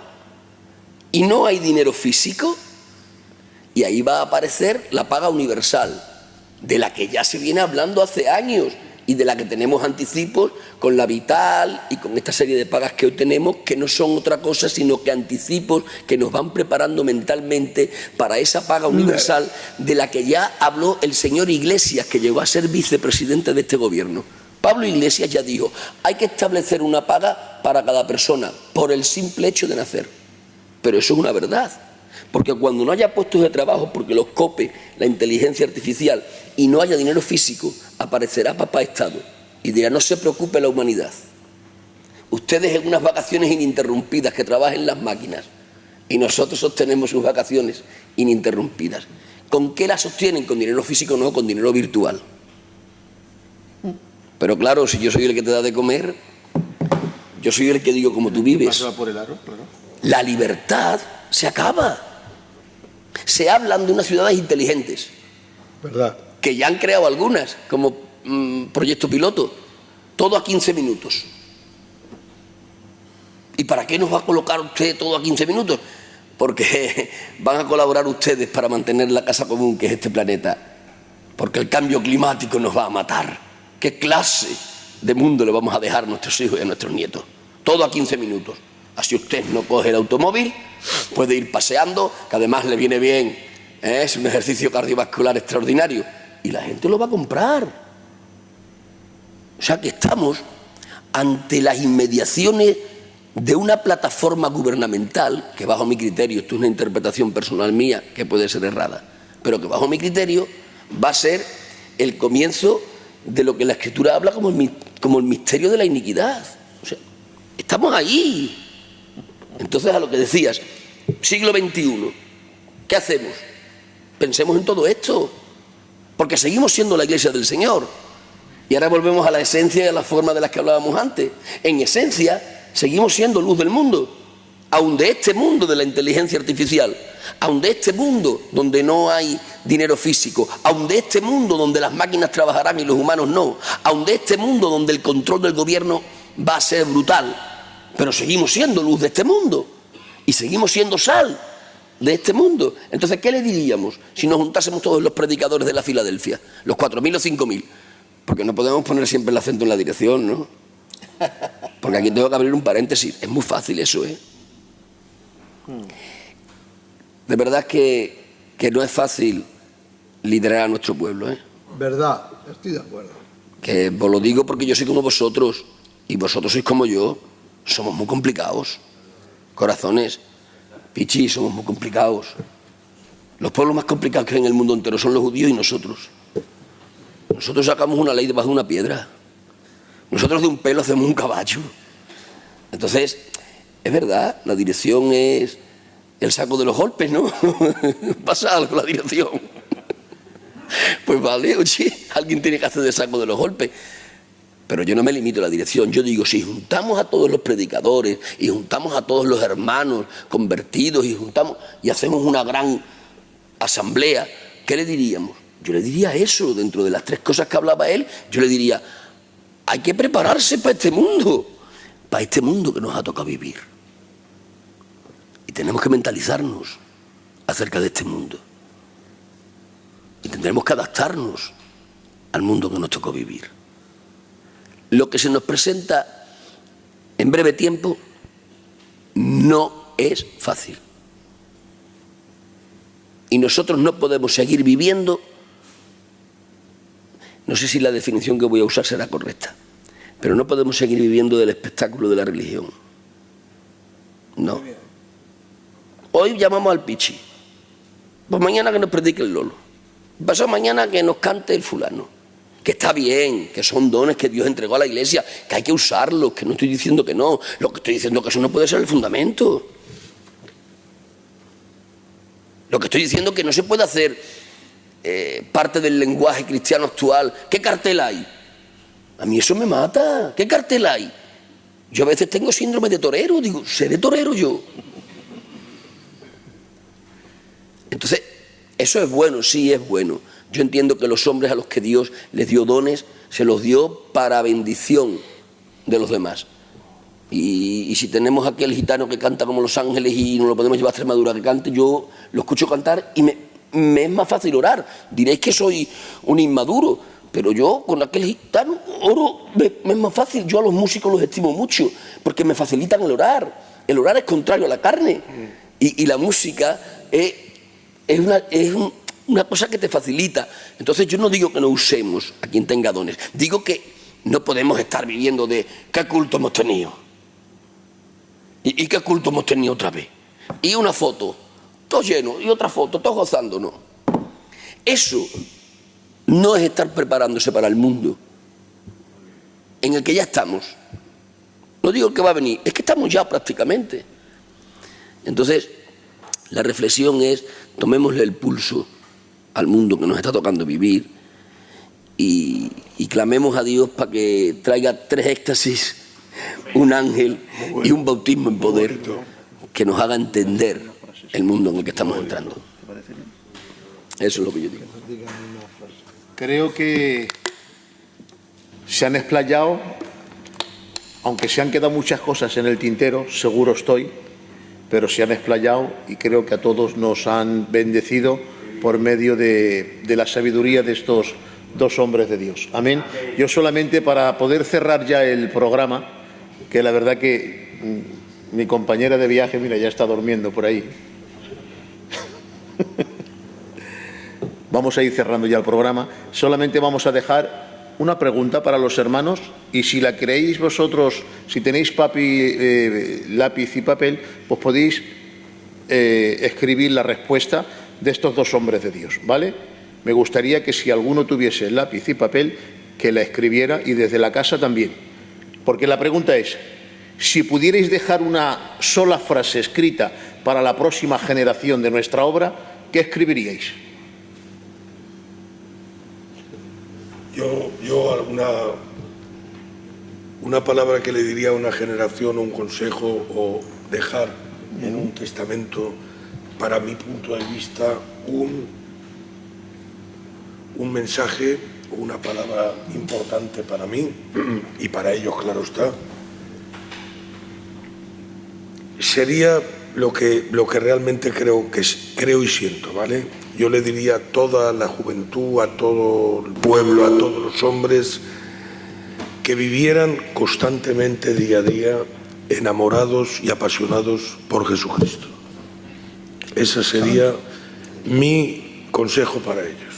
y no hay dinero físico, y ahí va a aparecer la paga universal, de la que ya se viene hablando hace años y de la que tenemos anticipos con la Vital y con esta serie de pagas que hoy tenemos, que no son otra cosa sino que anticipos que nos van preparando mentalmente para esa paga universal de la que ya habló el señor Iglesias, que llegó a ser vicepresidente de este gobierno. Pablo Iglesias ya dijo, hay que establecer una paga para cada persona por el simple hecho de nacer. Pero eso es una verdad, porque cuando no haya puestos de trabajo, porque los cope la inteligencia artificial y no haya dinero físico, aparecerá papá Estado y dirá, no se preocupe la humanidad. Ustedes en unas vacaciones ininterrumpidas que trabajen las máquinas y nosotros sostenemos sus vacaciones ininterrumpidas. ¿Con qué las sostienen? Con dinero físico, no, con dinero virtual. Pero claro, si yo soy el que te da de comer, yo soy el que digo como tú vives. Por el aro, claro. La libertad se acaba. Se hablan de unas ciudades inteligentes, ¿Verdad? que ya han creado algunas, como proyecto piloto, todo a 15 minutos. ¿Y para qué nos va a colocar usted todo a 15 minutos? Porque van a colaborar ustedes para mantener la casa común, que es este planeta, porque el cambio climático nos va a matar. ¿Qué clase de mundo le vamos a dejar a nuestros hijos y a nuestros nietos? Todo a 15 minutos. Así usted no coge el automóvil, puede ir paseando, que además le viene bien, es un ejercicio cardiovascular extraordinario, y la gente lo va a comprar. O sea que estamos ante las inmediaciones de una plataforma gubernamental, que bajo mi criterio, esto es una interpretación personal mía, que puede ser errada, pero que bajo mi criterio va a ser el comienzo de lo que la Escritura habla como el misterio de la iniquidad. O sea, estamos ahí. Entonces, a lo que decías, siglo XXI, ¿qué hacemos? Pensemos en todo esto, porque seguimos siendo la Iglesia del Señor. Y ahora volvemos a la esencia y a la forma de las que hablábamos antes. En esencia, seguimos siendo luz del mundo, aun de este mundo de la inteligencia artificial, aun de este mundo donde no hay dinero físico, aun de este mundo donde las máquinas trabajarán y los humanos no, aun de este mundo donde el control del gobierno va a ser brutal, pero seguimos siendo luz de este mundo y seguimos siendo sal de este mundo. Entonces, ¿qué le diríamos si nos juntásemos todos los predicadores de la Filadelfia, los 4.000 o 5.000? Porque no podemos poner siempre el acento en la dirección, ¿no? Porque aquí tengo que abrir un paréntesis. Es muy fácil eso, ¿eh? De verdad que no es fácil liderar a nuestro pueblo, ¿eh? Verdad, estoy de acuerdo. Que os lo digo porque yo soy como vosotros y vosotros sois como yo. Somos muy complicados. Corazones, Pichi, somos muy complicados. Los pueblos más complicados que hay en el mundo entero son los judíos y nosotros. Nosotros sacamos una ley debajo de una piedra. Nosotros de un pelo hacemos un caballo. Entonces, es verdad, la dirección es el saco de los golpes, ¿no? Pasa algo la dirección. Pues vale, oye, alguien tiene que hacer de saco de los golpes. Pero yo no me limito a la dirección. Yo digo, si juntamos a todos los predicadores y juntamos a todos los hermanos convertidos y hacemos una gran asamblea, ¿qué le diríamos? Yo le diría eso, dentro de las tres cosas que hablaba él, yo le diría, hay que prepararse para este mundo que nos ha tocado vivir. Y tenemos que mentalizarnos acerca de este mundo. Y tendremos que adaptarnos al mundo que nos tocó vivir. Lo que se nos presenta en breve tiempo no es fácil. Y nosotros no podemos seguir viviendo, no sé si la definición que voy a usar será correcta, pero no podemos seguir viviendo del espectáculo de la religión. No. Hoy llamamos al Pichi, pues mañana que nos predique el Lolo, pasado mañana que nos cante el fulano, que está bien, que son dones que Dios entregó a la Iglesia, que hay que usarlos, que no estoy diciendo que no, lo que estoy diciendo es que eso no puede ser el fundamento. Lo que estoy diciendo es que no se puede hacer parte del lenguaje cristiano actual. ¿Qué cartel hay? A mí eso me mata. ¿Qué cartel hay? Yo a veces tengo síndrome de torero, digo, ¿seré torero yo? Entonces, eso es bueno, sí es bueno. Yo entiendo que los hombres a los que Dios les dio dones, se los dio para bendición de los demás. Y si tenemos aquí al gitano que canta como Los Ángeles y nos lo podemos llevar a Extremadura que cante, yo lo escucho cantar y me es más fácil orar. Diréis que soy un inmaduro, pero yo con aquel gitano oro, me es más fácil. Yo a los músicos los estimo mucho porque me facilitan el orar. El orar es contrario a la carne y la música es una cosa que te facilita. Entonces yo no digo que no usemos a quien tenga dones, digo que no podemos estar viviendo de qué culto hemos tenido y qué culto hemos tenido otra vez y una foto, todo lleno, y otra foto, todos gozando. No, eso no es estar preparándose para el mundo en el que ya estamos. No digo el que va a venir, es que estamos ya prácticamente. Entonces la reflexión es, tomémosle el pulso al mundo que nos está tocando vivir y clamemos a Dios para que traiga 3 éxtasis, un ángel y un bautismo en poder que nos haga entender el mundo en el que estamos entrando. Eso es lo que yo digo. Creo que se han explayado, aunque se han quedado muchas cosas en el tintero, seguro estoy, pero se han explayado y creo que a todos nos han bendecido por medio de la sabiduría de estos 2 hombres de Dios. Amén. Yo solamente para poder cerrar ya el programa, que la verdad que mi compañera de viaje, mira, ya está durmiendo por ahí. Vamos a ir cerrando ya el programa. Solamente vamos a dejar una pregunta para los hermanos y si la creéis vosotros, si tenéis lápiz y papel, pues podéis escribir la respuesta de estos 2 hombres de Dios, ¿vale? Me gustaría que si alguno tuviese lápiz y papel, que la escribiera y desde la casa también. Porque la pregunta es, Si pudierais dejar una sola frase escrita para la próxima generación de nuestra obra, ¿qué escribiríais? Yo una palabra que le diría a una generación, un consejo o dejar en un testamento, para mi punto de vista, un mensaje o una palabra importante para mí y para ellos, claro está, sería lo que realmente creo y siento, ¿vale? Yo le diría a toda la juventud, a todo el pueblo, a todos los hombres, que vivieran constantemente, día a día, enamorados y apasionados por Jesucristo. Ese sería mi consejo para ellos.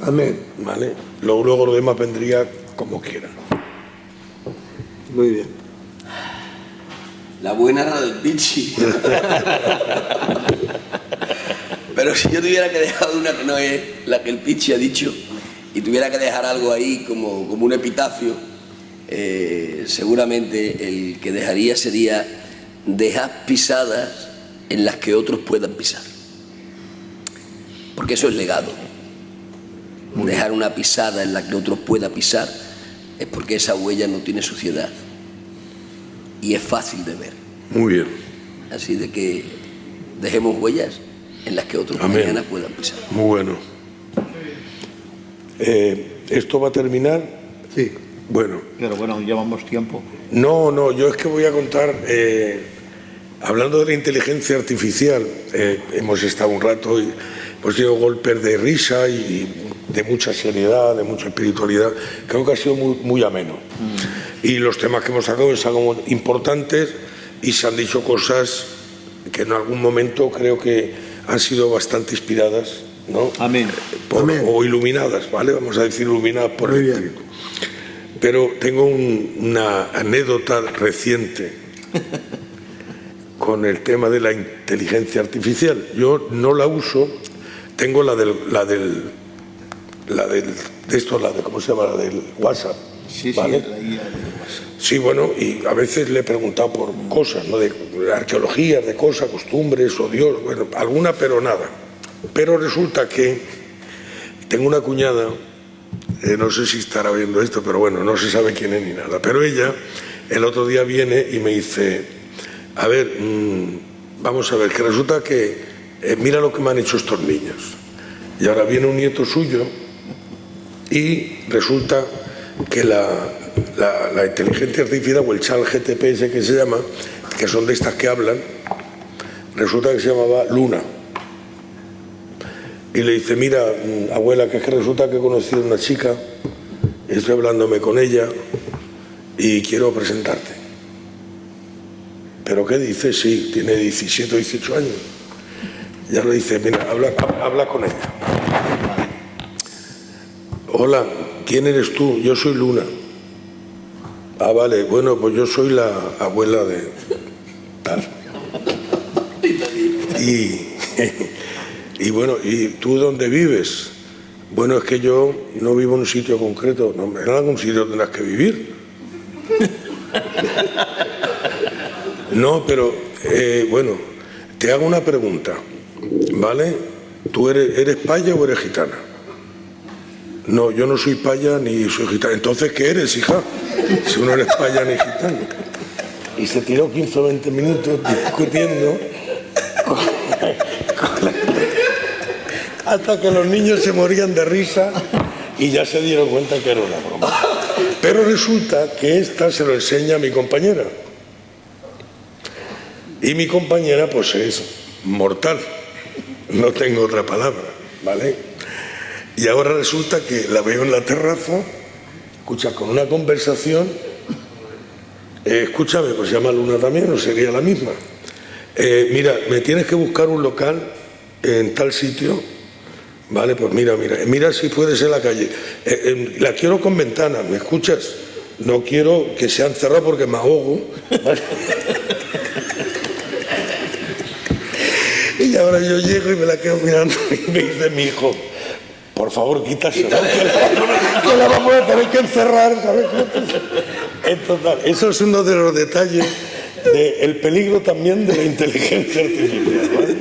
Amén. ¿Vale? Luego lo demás vendría como quieran. Muy bien. La buena era del Pichi. Pero si yo tuviera que dejar una que no es la que el Pichi ha dicho y tuviera que dejar algo ahí como un epitafio, seguramente el que dejaría sería: dejad pisadas en las que otros puedan pisar. Porque eso es legado. Dejar una pisada en la que otros puedan pisar es porque esa huella no tiene suciedad y es fácil de ver. Muy bien. Así de que dejemos huellas en las que otros mañana puedan pisar. Muy bueno. ¿Esto va a terminar? Sí. Bueno. Pero bueno, llevamos tiempo. No, yo es que voy a contar, hablando de la inteligencia artificial, hemos estado un rato y hemos tenido golpes de risa y de mucha seriedad, de mucha espiritualidad. Creo que ha sido muy ameno. Y los temas que hemos sacado son algo importantes y se han dicho cosas que en algún momento creo que han sido bastante inspiradas, ¿no? Amén. Amén. O iluminadas, ¿vale? Vamos a decir iluminadas por el Espíritu. Pero tengo una anécdota reciente con el tema de la inteligencia artificial. Yo no la uso, tengo la del ¿cómo se llama? La del WhatsApp. Sí, ¿vale? sí, la guía de WhatsApp. Sí, bueno, y a veces le he preguntado por cosas, ¿no? De arqueología, de cosas, costumbres o Dios, bueno, alguna, pero nada. Pero resulta que tengo una cuñada, no sé si estará viendo esto, pero bueno, no se sabe quién es ni nada. Pero ella el otro día viene y me dice: a ver, vamos a ver, que resulta que mira lo que me han hecho estos niños. Y ahora viene un nieto suyo y resulta que la inteligencia artificial o el chat GTP que se llama, que son de estas que hablan, resulta que se llamaba Luna. Y le dice: mira, abuela, que es que resulta que he conocido a una chica, estoy hablándome con ella y quiero presentarte. ¿Pero qué dice? Sí, tiene 17 o 18 años. Ya le dice: mira, habla con ella. Hola, ¿quién eres tú? Yo soy Luna. Ah, vale, bueno, pues yo soy la abuela de tal. Y bueno, ¿y tú dónde vives? Bueno, es que yo no vivo en un sitio concreto. No, en algún sitio tendrás que vivir. No, pero bueno, te hago una pregunta, ¿vale? ¿Tú eres paya o eres gitana? No, yo no soy paya ni soy gitana. Entonces, ¿qué eres, hija? Si no eres paya ni gitana. Y se tiró 15 o 20 minutos discutiendo hasta que los niños se morían de risa y ya se dieron cuenta que era una broma. Pero resulta que esta se lo enseña a mi compañera. Y mi compañera pues es mortal, no tengo otra palabra, ¿vale? Y ahora resulta que la veo en la terraza, escucha, con una conversación, escúchame, pues se llama Luna también, no sería la misma. Mira, me tienes que buscar un local en tal sitio, ¿vale? Pues mira si puedes en la calle. La quiero con ventanas, ¿me escuchas? No quiero que sea encerrado porque me ahogo, ¿vale? Y ahora yo llego y me la quedo mirando y me dice mi hijo: Por favor, quítaselo. Que la vamos a tener que encerrar, ¿sabes? En total, eso es uno de los detalles del peligro también de la inteligencia artificial, ¿vale?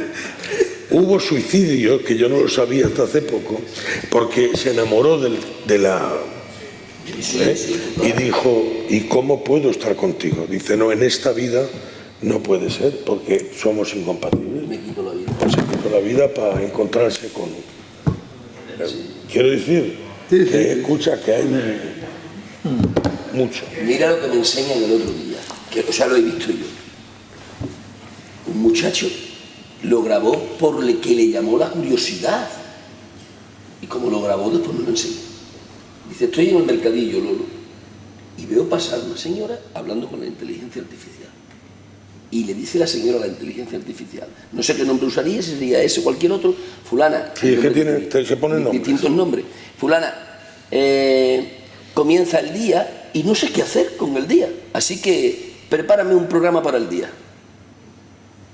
Hubo suicidios, que yo no lo sabía hasta hace poco, porque se enamoró de la... Y dijo, ¿y cómo puedo estar contigo? Dice, no, en esta vida no puede ser, porque somos incompatibles. Me quito la vida. Se quitó la vida para encontrarse con... Quiero decir, que escucha que hay mucho. Mira lo que me enseñan el otro día, que o sea, lo he visto yo. Un muchacho lo grabó porque le llamó la curiosidad. Y como lo grabó, después me lo enseñó. Dice, estoy en el mercadillo, Lolo, y veo pasar una señora hablando con la inteligencia artificial. Y le dice la señora a la inteligencia artificial, no sé qué nombre usaría, si sería ese o cualquier otro, fulana. Sí, es que se ponen nombres. Distintos nombres. Fulana, comienza el día y no sé qué hacer con el día. Así que prepárame un programa para el día.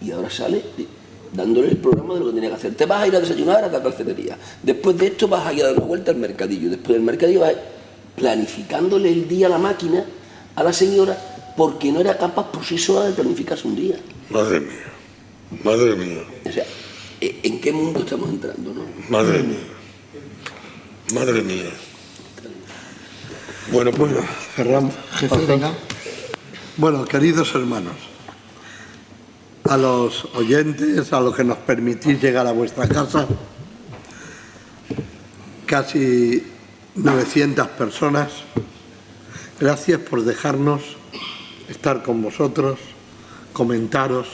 Y ahora sale dándole el programa de lo que tenía que hacer. Te vas a ir a desayunar a la cafetería. Después de esto vas a ir a dar una vuelta al mercadillo. Después del mercadillo vas planificándole el día a la máquina, a la señora, porque no era capaz por sí sola de planificarse un día. Madre mía, madre mía. O sea, ¿en qué mundo estamos entrando, no? Madre mía, madre mía. Bueno, pues Cerramos. Jefe, venga. Bueno, queridos hermanos, a los oyentes, a los que nos permitís llegar a vuestra casa, casi 900 personas, gracias por dejarnos estar con vosotros, comentaros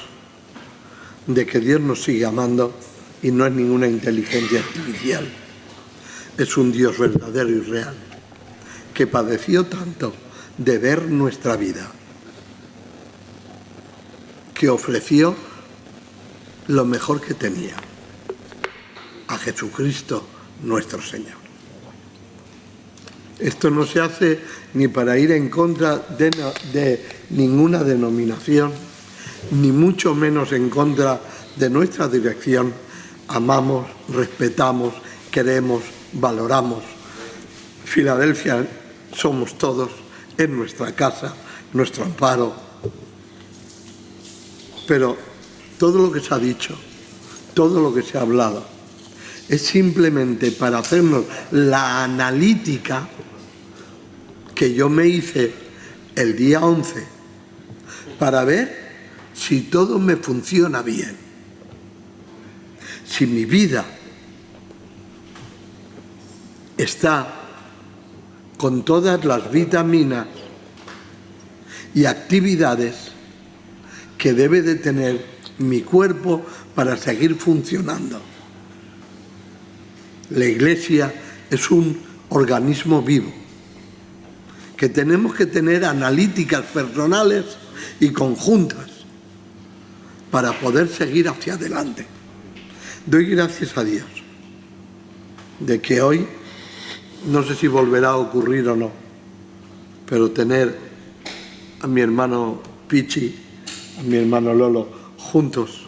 de que Dios nos sigue amando y no es ninguna inteligencia artificial, es un Dios verdadero y real, que padeció tanto de ver nuestra vida, que ofreció lo mejor que tenía, a Jesucristo nuestro Señor. Esto no se hace ni para ir en contra de ninguna denominación, ni mucho menos en contra de nuestra dirección. Amamos, respetamos, queremos, valoramos. Filadelfia somos todos, es nuestra casa, nuestro amparo. Pero todo lo que se ha dicho, todo lo que se ha hablado, es simplemente para hacernos la analítica que yo me hice el día 11 para ver si todo me funciona bien, si mi vida está con todas las vitaminas y actividades que debe de tener mi cuerpo para seguir funcionando. La Iglesia es un organismo vivo, que tenemos que tener analíticas personales y conjuntas para poder seguir hacia adelante. Doy gracias a Dios de que hoy, no sé si volverá a ocurrir o no, pero tener a mi hermano Pichi, a mi hermano Lolo, juntos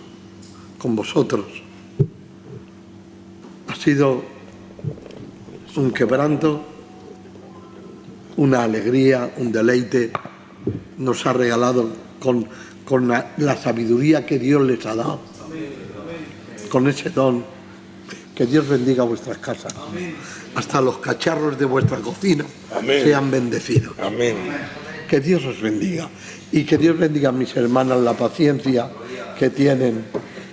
con vosotros, ha sido un quebranto, una alegría, un deleite. Nos ha regalado con la sabiduría que Dios les ha dado, con ese don. Que Dios bendiga vuestras casas. Hasta los cacharros de vuestra cocina sean bendecidos. amén. Que Dios os bendiga. Y que Dios bendiga a mis hermanas la paciencia que tienen.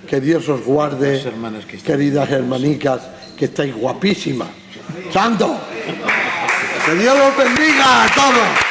Que Dios os guarde, queridas hermanicas, que estáis guapísimas. ¡Santo! Que Dios os bendiga a todos.